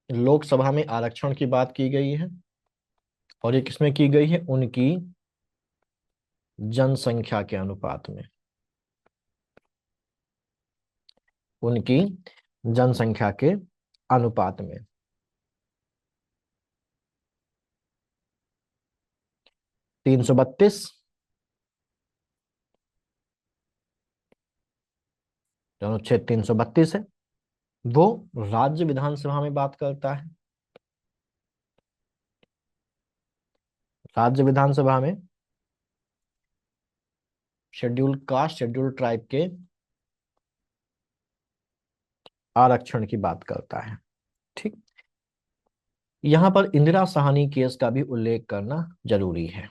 लोकसभा में आरक्षण की बात की गई है, और ये किसमें की गई है? उनकी जनसंख्या के अनुपात में, उनकी जनसंख्या के अनुपात में। 332 जो अनुच्छेद 332 है, वो राज्य विधानसभा में बात करता है। राज्य विधानसभा में शेड्यूल कास्ट शेड्यूल ट्राइब के आरक्षण की बात करता है। ठीक, यहां पर इंदिरा साहनी केस का भी उल्लेख करना जरूरी है।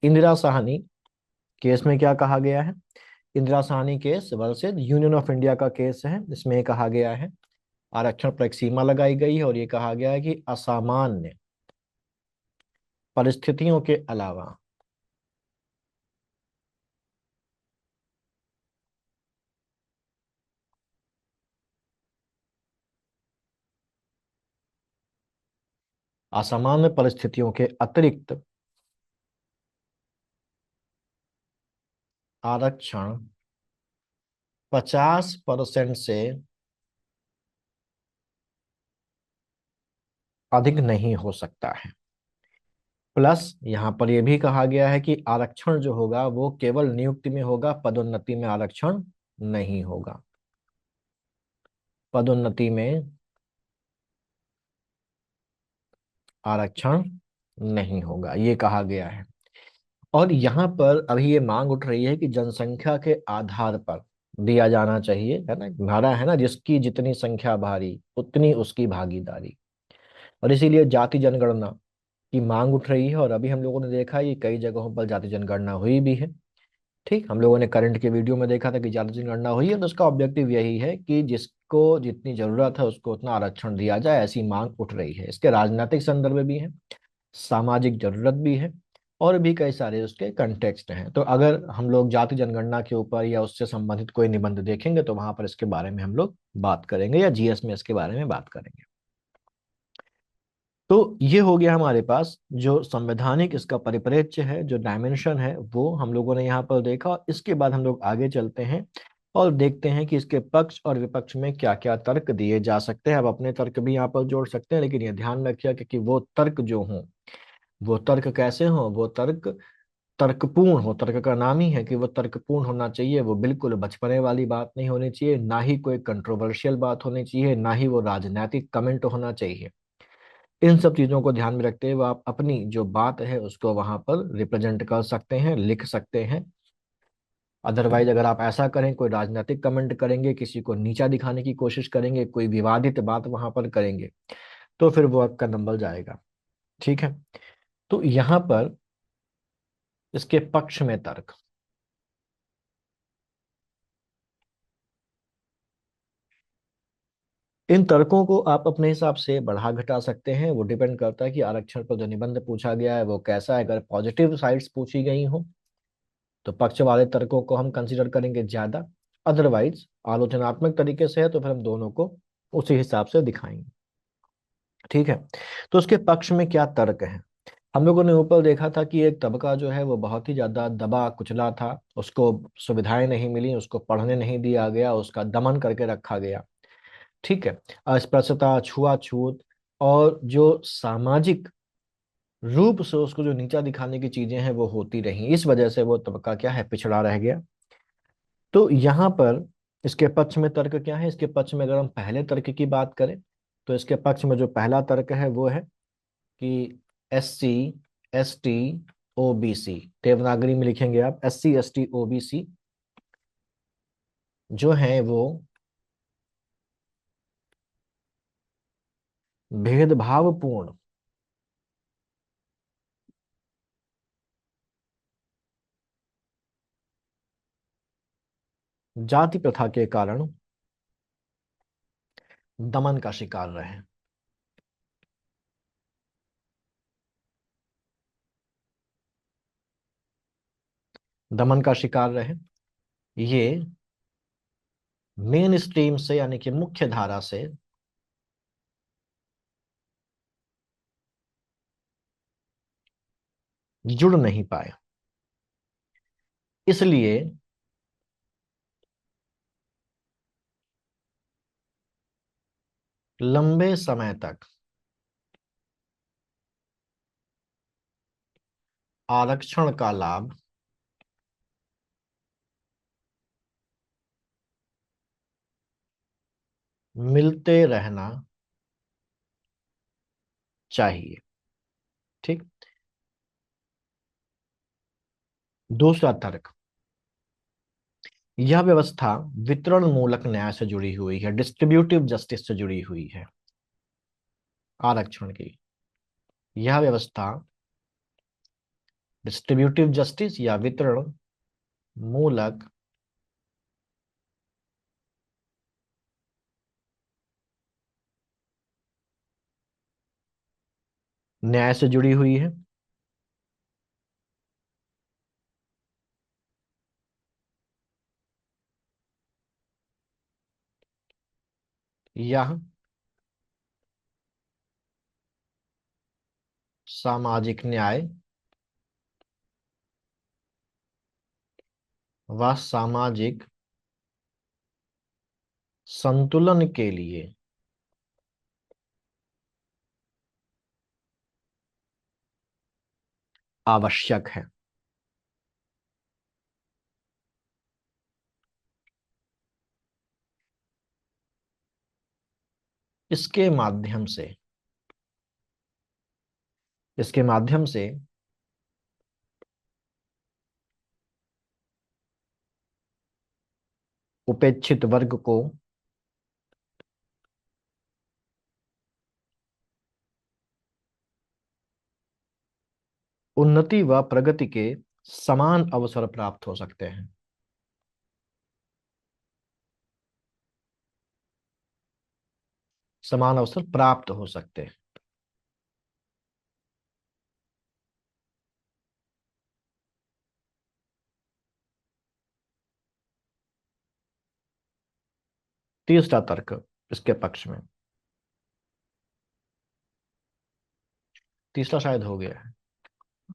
इंदिरा साहनी केस में क्या कहा गया है? Indira Sahni case versus union of India का केस है। इसमें कहा गया है आरक्षण पर एक सीमा लगाई गई है, और ये कहा गया है कि असामान्य परिस्थितियों के अलावा असामान्य परिस्थितियों के अतिरिक्त आरक्षण 50% से अधिक नहीं हो सकता है। प्लस यहाँ पर यह भी कहा गया है कि आरक्षण जो होगा वो केवल नियुक्ति में होगा, पदोन्नति में आरक्षण नहीं होगा। पदोन्नति में आरक्षण नहीं होगा, ये कहा गया है। और यहाँ पर अभी ये मांग उठ रही है कि जनसंख्या के आधार पर दिया जाना चाहिए, है ना, भाड़ा है ना, जिसकी जितनी संख्या भारी उतनी उसकी भागीदारी। और इसीलिए जाति जनगणना की मांग उठ रही है, और अभी हम लोगों ने देखा है कि कई जगहों पर जाति जनगणना हुई भी है। ठीक, हम लोगों ने करंट के वीडियो में देखा था कि जाति जनगणना हुई है, तो उसका ऑब्जेक्टिव यही है कि जिसको जितनी जरूरत है उसको उतना आरक्षण दिया जाए, ऐसी मांग उठ रही है। इसके राजनीतिक संदर्भ भी है, सामाजिक जरूरत भी है, और भी कई सारे उसके कंटेक्स्ट हैं। तो अगर हम लोग जाति जनगणना के ऊपर या उससे संबंधित कोई निबंध देखेंगे तो वहां पर इसके बारे में हम लोग बात करेंगे, या GS में इसके बारे में बात करेंगे। तो ये हो गया हमारे पास जो संवैधानिक इसका परिप्रेक्ष्य है, जो डायमेंशन है, वो हम लोगों ने यहाँ पर देखा। इसके बाद हम लोग आगे चलते हैं और देखते हैं कि इसके पक्ष और विपक्ष में क्या क्या तर्क दिए जा सकते हैं। अब अपने तर्क भी यहाँ पर जोड़ सकते हैं, लेकिन ये ध्यान रखिए कि वो तर्क जो हों, वो तर्क कैसे हों, वो तर्क तर्कपूर्ण हो। तर्क का नाम ही है कि वो तर्कपूर्ण होना चाहिए। वो बिल्कुल बचपने वाली बात नहीं होनी चाहिए, ना ही कोई कंट्रोवर्शियल बात होनी चाहिए, ना ही वो राजनीतिक कमेंट होना चाहिए। इन सब चीजों को ध्यान में रखते हुए आप अपनी जो बात है उसको वहां पर रिप्रेजेंट कर सकते हैं, लिख सकते हैं। अदरवाइज अगर आप ऐसा करें, कोई राजनीतिक कमेंट करेंगे, किसी को नीचा दिखाने की कोशिश करेंगे, कोई विवादित बात वहां पर करेंगे, तो फिर वो आपका नंबर जाएगा। ठीक है। तो यहाँ पर इसके पक्ष में तर्क, इन तर्कों को आप अपने हिसाब से बढ़ा घटा सकते हैं। वो डिपेंड करता है कि आरक्षण पर जो निबंध पूछा गया है वो कैसा है। अगर पॉजिटिव साइड्स पूछी गई हो तो पक्ष वाले तर्कों को हम कंसीडर करेंगे ज्यादा। अदरवाइज आलोचनात्मक तरीके से है तो फिर हम दोनों को उसी हिसाब से दिखाएंगे। ठीक है। तो उसके पक्ष में क्या तर्क है? हम लोगों ने ऊपर देखा था कि एक तबका जो है वो बहुत ही ज्यादा दबा कुचला था, उसको सुविधाएं नहीं मिली, उसको पढ़ने नहीं दिया गया, उसका दमन करके रखा गया। ठीक है। अस्पृश्यता, छुआछूत और जो सामाजिक रूप से उसको जो नीचा दिखाने की चीजें हैं वो होती रही। इस वजह से वो तबका क्या है, पिछड़ा रह गया। तो यहाँ पर इसके पक्ष में तर्क क्या है? इसके पक्ष में अगर हम पहले तर्क की बात करें तो इसके पक्ष में जो पहला तर्क है वो है कि SC ST OBC, देवनागरी में लिखेंगे आप SC ST OBC, जो है वो भेदभावपूर्ण जाति प्रथा के कारण दमन का शिकार रहे। दमन का शिकार रहे। ये मेन स्ट्रीम से यानी कि मुख्य धारा से जुड़ नहीं पाए। इसलिए लंबे समय तक आरक्षण का लाभ मिलते रहना चाहिए। ठीक। दूसरा तर्क, यह व्यवस्था वितरण मूलक न्याय से जुड़ी हुई है, डिस्ट्रीब्यूटिव जस्टिस से जुड़ी हुई है। आरक्षण की यह व्यवस्था डिस्ट्रीब्यूटिव जस्टिस या वितरण मूलक न्याय से जुड़ी हुई है। यह सामाजिक न्याय व सामाजिक संतुलन के लिए आवश्यक है। इसके माध्यम से इसके माध्यम से उपेक्षित वर्ग को उन्नति व प्रगति के समान अवसर प्राप्त हो सकते हैं। समान अवसर प्राप्त हो सकते हैं। तीसरा तर्क इसके पक्ष में, तीसरा शायद हो गया है।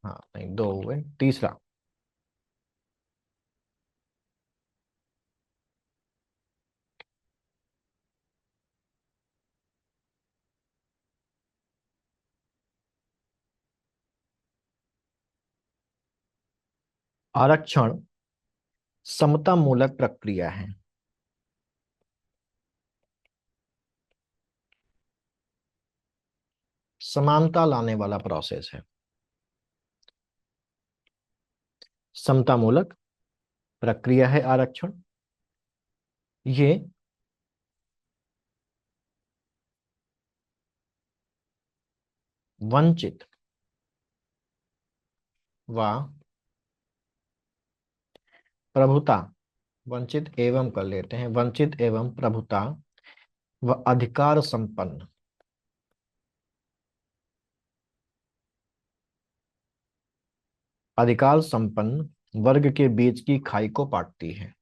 हाँ नहीं, दो हुए, तीसरा। आरक्षण समता मूलक प्रक्रिया है। समानता लाने वाला प्रोसेस है। समता मूलक प्रक्रिया है आरक्षण। ये वंचित व प्रभुता, वंचित एवं कर लेते हैं, वंचित एवं प्रभुता व अधिकार संपन्न, अधिकार संपन्न वर्ग के बीच की खाई को पाटती है।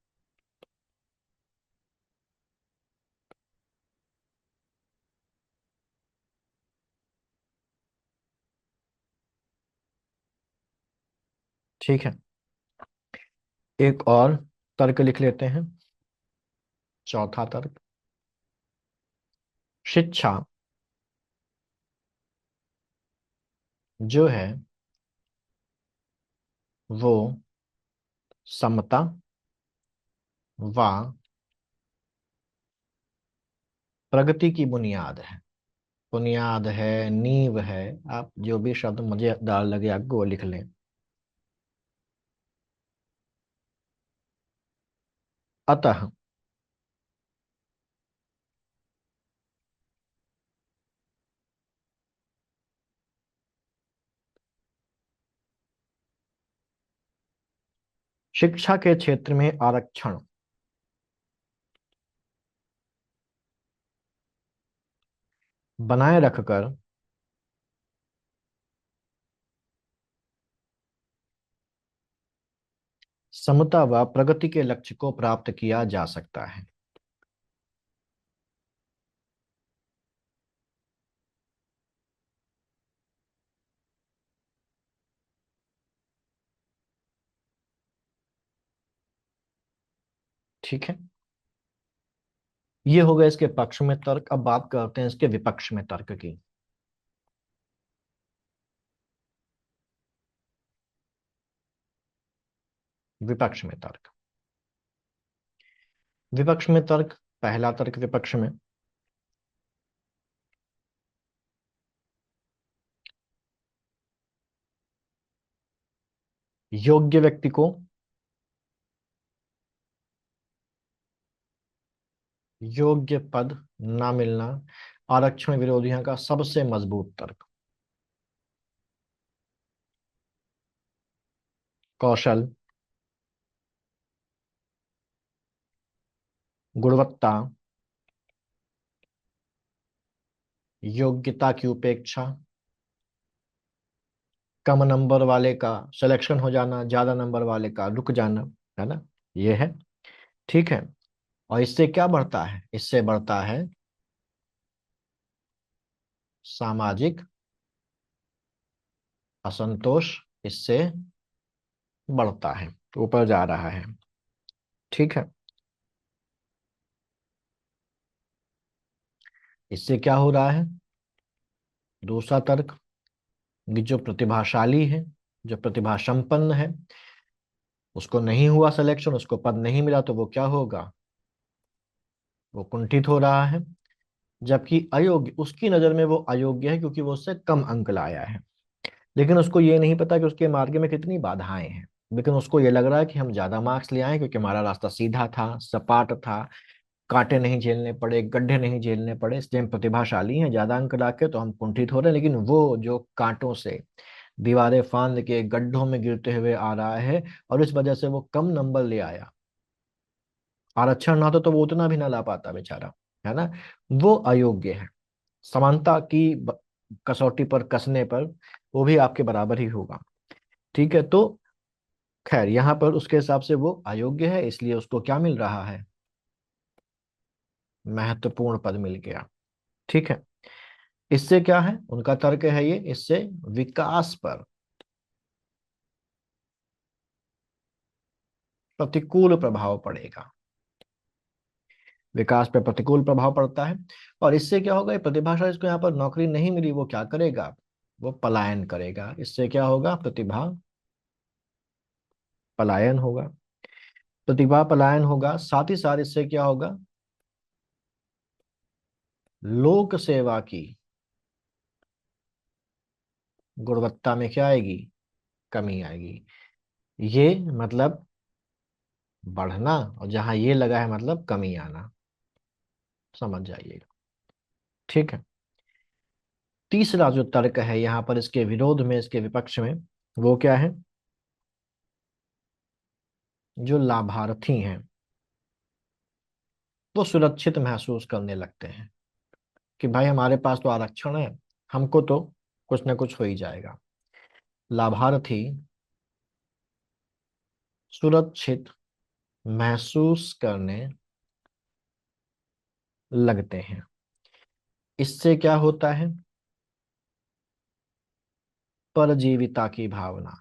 ठीक है, एक और तर्क लिख लेते हैं। चौथा तर्क, शिक्षा जो है वो समता व प्रगति की बुनियाद है। बुनियाद है, नींव है, आप जो भी शब्द मुझे डाल लगे आपको वो लिख लें। अतः शिक्षा के क्षेत्र में आरक्षण बनाए रखकर समता व प्रगति के लक्ष्य को प्राप्त किया जा सकता है। ठीक है, ये हो गया इसके पक्ष में तर्क। अब बात करते हैं इसके विपक्ष में तर्क की। विपक्ष में तर्क, विपक्ष में तर्क, पहला तर्क विपक्ष में, योग्य व्यक्ति को योग्य पद ना मिलना आरक्षण विरोधियों का सबसे मजबूत तर्क। कौशल, गुणवत्ता, योग्यता की उपेक्षा, कम नंबर वाले का सिलेक्शन हो जाना, ज्यादा नंबर वाले का रुक जाना, है ना, ये है। ठीक है, और इससे क्या बढ़ता है? इससे बढ़ता है सामाजिक असंतोष, इससे बढ़ता है, ऊपर जा रहा है। ठीक है, इससे क्या हो रहा है? दूसरा तर्क, कि जो प्रतिभाशाली है, जो प्रतिभा संपन्न है, उसको नहीं हुआ सिलेक्शन, उसको पद नहीं मिला, तो वो क्या होगा? वो कुंठित हो रहा है। जबकि अयोग्य, उसकी नजर में वो अयोग्य है क्योंकि वो उससे कम अंक लाया है। लेकिन उसको ये नहीं पता कि उसके मार्ग में कितनी बाधाएं हैं। लेकिन उसको ये लग रहा है कि हम ज्यादा मार्क्स ले आए क्योंकि हमारा रास्ता सीधा था, सपाट था, कांटे नहीं झेलने पड़े, गड्ढे नहीं झेलने पड़े, इसलिए हम प्रतिभाशाली हैं, ज्यादा अंक लाके तो हम कुंठित हो रहे हैं। लेकिन वो जो कांटों से, दीवारें फांद के गड्ढों में गिरते हुए आ रहा है, और इस वजह से वो कम नंबर ले आया, आरक्षण ना तो वो उतना भी ना ला पाता बेचारा, है ना, वो अयोग्य है। समानता की कसौटी पर कसने पर वो भी आपके बराबर ही होगा। ठीक है, तो खैर यहाँ पर उसके हिसाब से वो अयोग्य है, इसलिए उसको क्या मिल रहा है? महत्वपूर्ण पद मिल गया। ठीक है, इससे क्या है, उनका तर्क है ये, इससे विकास पर प्रतिकूल प्रभाव पड़ेगा, विकास पर प्रतिकूल प्रभाव पड़ता है। और इससे क्या होगा, ये प्रतिभाशाली जिसको यहाँ पर नौकरी नहीं मिली वो क्या करेगा, वो पलायन करेगा। इससे क्या होगा, प्रतिभा पलायन होगा, प्रतिभा पलायन होगा। साथ ही साथ इससे क्या होगा, लोक सेवा की गुणवत्ता में क्या आएगी, कमी आएगी। ये मतलब बढ़ना, और जहां ये लगा है मतलब कमी आना, समझ जाइएगा। ठीक है। तीसरा जो तर्क है यहाँ पर इसके विरोध में, इसके विपक्ष में, वो क्या है, जो लाभार्थी हैं वो सुरक्षित महसूस करने लगते हैं कि भाई हमारे पास तो आरक्षण है, हमको तो कुछ ना कुछ हो ही जाएगा। लाभार्थी सुरक्षित महसूस करने लगते हैं। इससे क्या होता है, परजीविता की भावना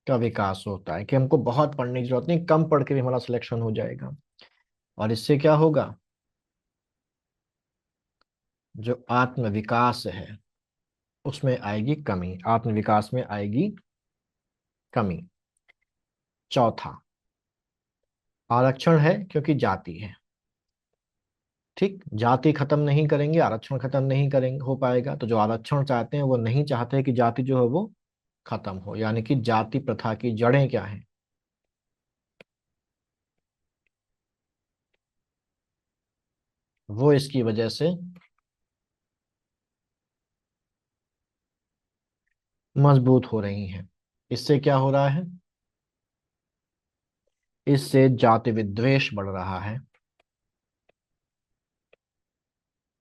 का विकास होता है कि हमको बहुत पढ़ने की जरूरत नहीं, कम पढ़ के भी हमारा सिलेक्शन हो जाएगा। और इससे क्या होगा, जो आत्म विकास है उसमें आएगी कमी, आत्म विकास में आएगी कमी। चौथा, आरक्षण है क्योंकि जाति है। ठीक, जाति खत्म नहीं करेंगे, आरक्षण खत्म नहीं करेंगे, हो पाएगा। तो जो आरक्षण चाहते हैं वो नहीं चाहते कि जाति जो है वो खत्म हो, यानी कि जाति प्रथा की जड़ें क्या है, वो इसकी वजह से मजबूत हो रही हैं। इससे क्या हो रहा है, इससे जाति विद्वेष बढ़ रहा है,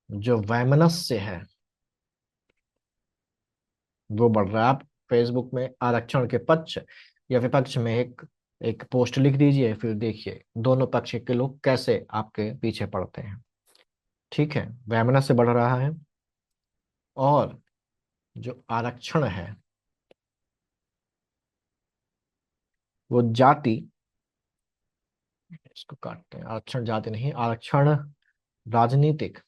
जो वैमनस्य है वो बढ़ रहा है। आप फेसबुक में आरक्षण के पक्ष या विपक्ष में एक एक पोस्ट लिख दीजिए, फिर देखिए दोनों पक्ष के लोग कैसे आपके पीछे पड़ते हैं। ठीक है, वैमनस्य बढ़ रहा है, और जो आरक्षण है वो जाति, इसको काटते हैं, आरक्षण जाति नहीं, आरक्षण राजनीतिक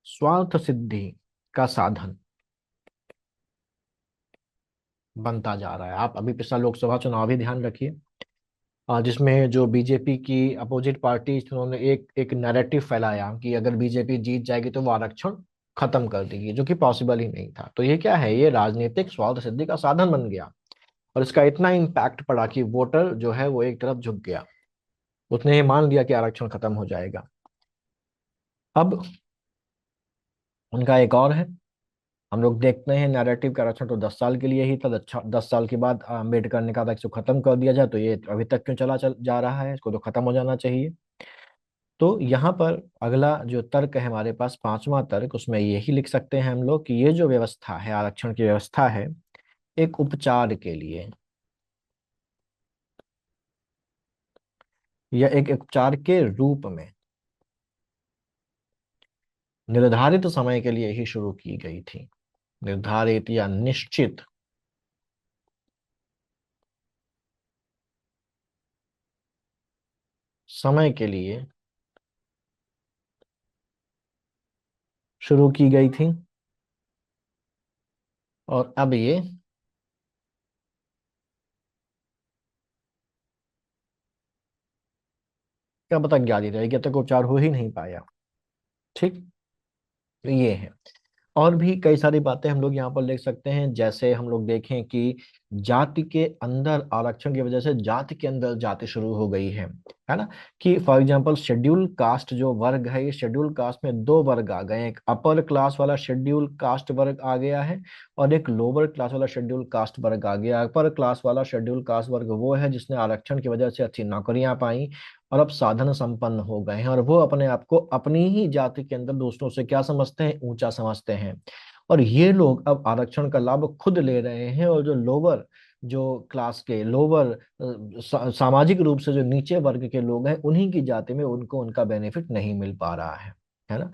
स्वार्थ सिद्धि का साधन बनता जा रहा है। आप अभी पिछला लोकसभा चुनाव भी ध्यान रखिए, जिसमें जो बीजेपी की अपोजिट पार्टी, उन्होंने एक एक नैरेटिव फैलाया कि अगर बीजेपी जीत जाएगी तो वो आरक्षण खत्म कर देगी, जो कि पॉसिबल ही नहीं था। तो ये क्या है, ये राजनीतिक स्वार्थ सिद्धि का साधन बन गया, और इसका इतना इम्पैक्ट पड़ा कि वोटर जो है वो एक तरफ झुक गया, उसने ये मान लिया कि आरक्षण खत्म हो जाएगा। अब उनका एक और है, हम लोग देखते हैं नैरेटिव का आरक्षण तो 10 साल के लिए ही था, 10 साल के बाद अम्बेडकर ने कहा था कि इसको खत्म कर दिया जाए, तो ये अभी तक क्यों चल जा रहा है, इसको तो खत्म हो जाना चाहिए। तो यहाँ पर अगला जो तर्क है हमारे पास, पांचवा तर्क, उसमें यही लिख सकते हैं हम लोग कि ये जो व्यवस्था है, आरक्षण की व्यवस्था है, एक उपचार के लिए या एक उपचार के रूप में निर्धारित समय के लिए ही शुरू की गई थी। निर्धारित या निश्चित समय के लिए शुरू की गई थी, और अब ये कब तक जारी रहेगी, अब तक उपचार हो ही नहीं पाया। ठीक, तो ये है। और भी कई सारी बातें हम लोग यहाँ पर देख सकते हैं, जैसे हम लोग देखें कि जाति के अंदर आरक्षण की वजह से जाति के अंदर जाति शुरू हो गई है ना। कि फॉर एग्जांपल शेड्यूल कास्ट जो वर्ग है, ये शेड्यूल कास्ट में दो वर्ग आ गए हैं, एक अपर क्लास वाला शेड्यूल कास्ट वर्ग आ गया है, और एक लोअर क्लास वाला शेड्यूल कास्ट वर्ग आ गया। अपर क्लास वाला शेड्यूल कास्ट वर्ग वो है जिसने आरक्षण की वजह से अच्छी नौकरियां पाई, और अब साधन संपन्न हो गए हैं, और वो अपने आप को अपनी ही जाति के अंदर दूसरों से क्या समझते हैं, ऊंचा समझते हैं। और ये लोग अब आरक्षण का लाभ खुद ले रहे हैं, और जो लोअर, जो क्लास के लोअर, सामाजिक रूप से जो नीचे वर्ग के लोग हैं, उन्हीं की जाति में उनको उनका बेनिफिट नहीं मिल पा रहा है ना।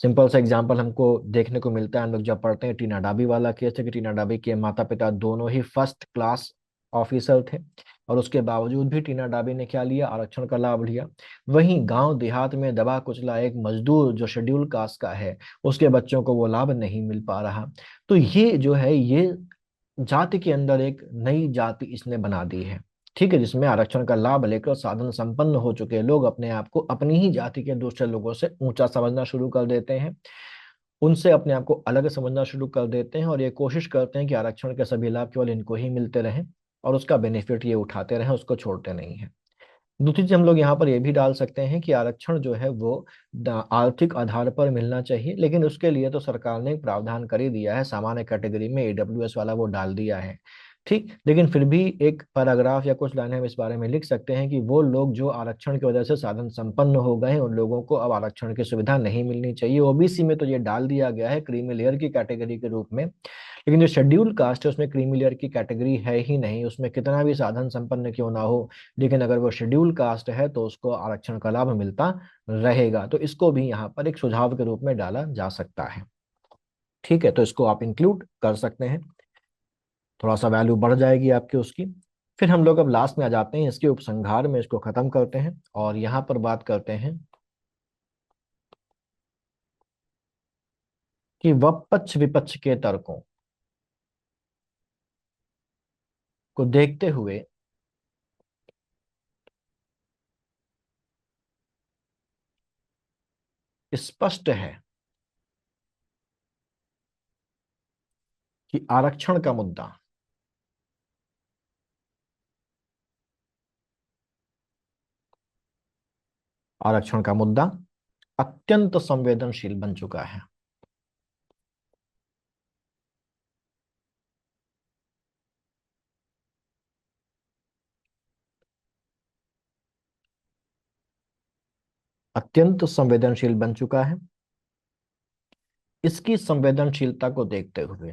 सिंपल सा एग्जांपल हमको देखने को मिलता है, हम लोग जब पढ़ते हैं, टीना डाबी वाला केस है कि टीना डाबी के माता पिता दोनों ही फर्स्ट क्लास ऑफिसर थे, और उसके बावजूद भी टीना डाबी ने क्या लिया, आरक्षण का लाभ लिया। वहीं गांव देहात में दबा कुचला एक मजदूर जो शेड्यूल कास्ट का है, उसके बच्चों को वो लाभ नहीं मिल पा रहा। तो ये जो है, ये जाति के अंदर एक नई जाति इसने बना दी है, ठीक है, जिसमें आरक्षण का लाभ लेकर साधन संपन्न हो चुके लोग अपने आप को अपनी ही जाति के दूसरे लोगों से ऊंचा समझना शुरू कर देते हैं, उनसे अपने आप को अलग समझना शुरू कर देते हैं, और ये कोशिश करते हैं कि आरक्षण के सभी लाभ केवल इनको ही मिलते रहें, और उसका बेनिफिट ये उठाते रहें, उसको छोड़ते नहीं है। दूसरी चीज हम लोग यहाँ पर ये भी डाल सकते हैं कि आरक्षण जो है वो आर्थिक आधार पर मिलना चाहिए, लेकिन उसके लिए तो सरकार ने एक प्रावधान कर ही दिया है, सामान्य कैटेगरी में ईडब्ल्यूएस वाला वो डाल दिया है, ठीक। लेकिन फिर भी एक पैराग्राफ या कुछ लाइनें हम इस बारे में लिख सकते हैं कि वो लोग जो आरक्षण की वजह से साधन संपन्न हो गए हैं, उन लोगों को अब आरक्षण की सुविधा नहीं मिलनी चाहिए। ओबीसी में तो ये डाल दिया गया है क्रीमी लेयर की कैटेगरी के रूप में, लेकिन जो शेड्यूल कास्ट है उसमें क्रीमी लेयर की कैटेगरी है ही नहीं, उसमें कितना भी साधन संपन्न क्यों ना हो, लेकिन अगर वो शेड्यूल कास्ट है तो उसको आरक्षण का लाभ मिलता रहेगा। तो इसको भी यहाँ पर एक सुझाव के रूप में डाला जा सकता है, ठीक है, तो इसको आप इंक्लूड कर सकते हैं, थोड़ा सा वैल्यू बढ़ जाएगी आपकी उसकी। फिर हम लोग अब लास्ट में आ जाते हैं, इसके उपसंहार में इसको खत्म करते हैं, और यहाँ पर बात करते हैं कि पक्ष विपक्ष के तर्कों को देखते हुए स्पष्ट है कि आरक्षण का मुद्दा अत्यंत संवेदनशील बन चुका है। अत्यंत संवेदनशील बन चुका है। इसकी संवेदनशीलता को देखते हुए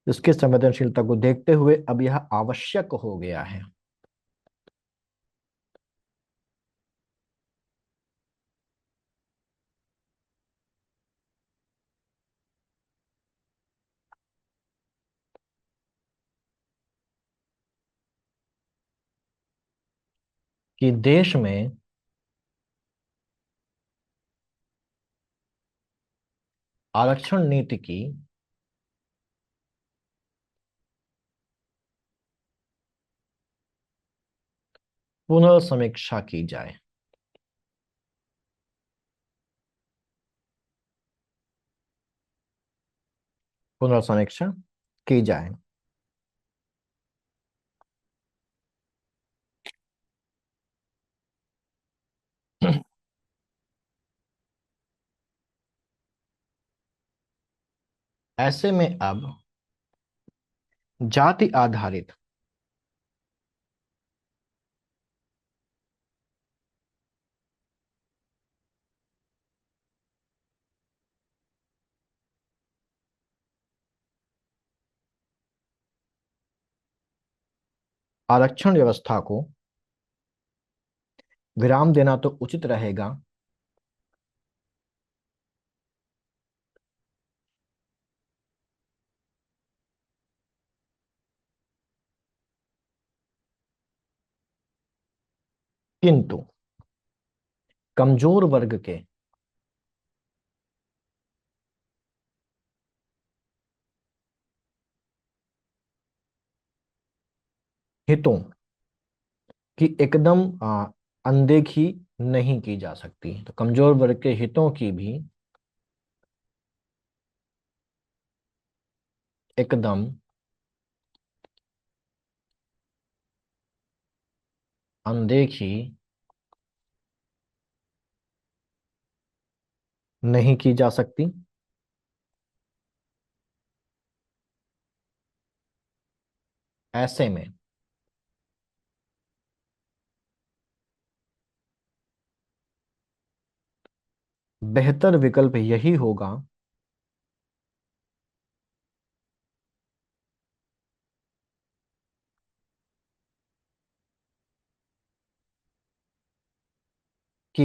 इसकी संवेदनशीलता को देखते हुए अब यह आवश्यक हो गया है कि देश में आरक्षण नीति की पुनर्समीक्षा की जाए। पुनर्समीक्षा की जाए। ऐसे में अब जाति आधारित आरक्षण व्यवस्था को विराम देना तो उचित रहेगा, किंतु कमजोर वर्ग के हितों की एकदम अनदेखी नहीं की जा सकती। तो कमजोर वर्ग के हितों की भी एकदम अनदेखी नहीं की जा सकती। ऐसे में बेहतर विकल्प यही होगा कि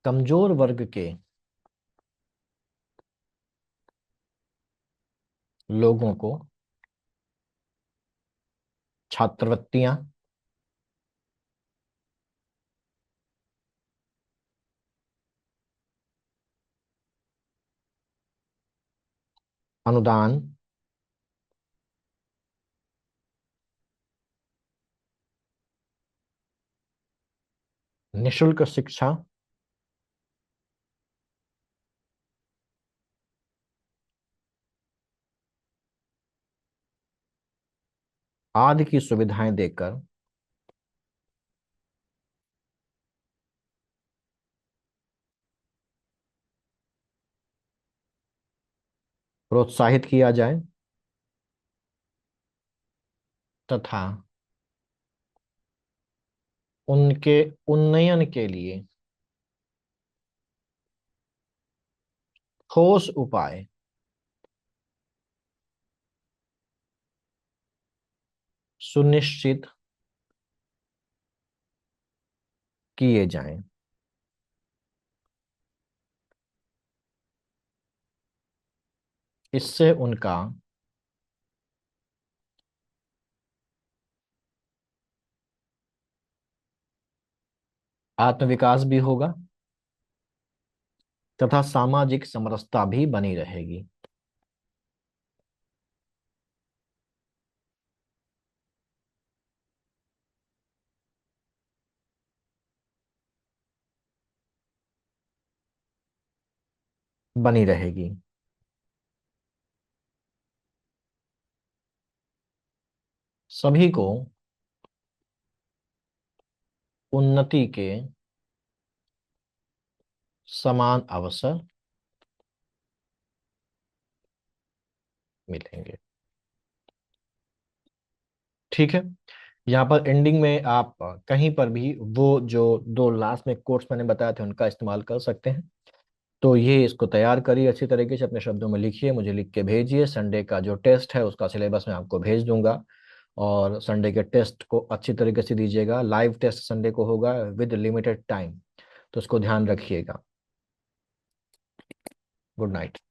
कमजोर वर्ग के लोगों को छात्रवृत्तियां, अनुदान, निशुल्क शिक्षा, आदि की सुविधाएं देकर प्रोत्साहित किया जाए तथा उनके उन्नयन के लिए ठोस उपाय सुनिश्चित किए जाएं। इससे उनका आत्मविकास भी होगा तथा सामाजिक समरसता भी बनी रहेगी। बनी रहेगी। सभी को उन्नति के समान अवसर मिलेंगे। ठीक है। यहाँ पर एंडिंग में आप कहीं पर भी वो जो दो लास्ट में कोट्स मैंने बताए थे उनका इस्तेमाल कर सकते हैं। तो ये इसको तैयार करिए, अच्छी तरीके से अपने शब्दों में लिखिए, मुझे लिख के भेजिए। संडे का जो टेस्ट है उसका सिलेबस मैं आपको भेज दूंगा, और संडे के टेस्ट को अच्छी तरीके से दीजिएगा। लाइव टेस्ट संडे को होगा विद लिमिटेड टाइम, तो उसको ध्यान रखिएगा। Good night.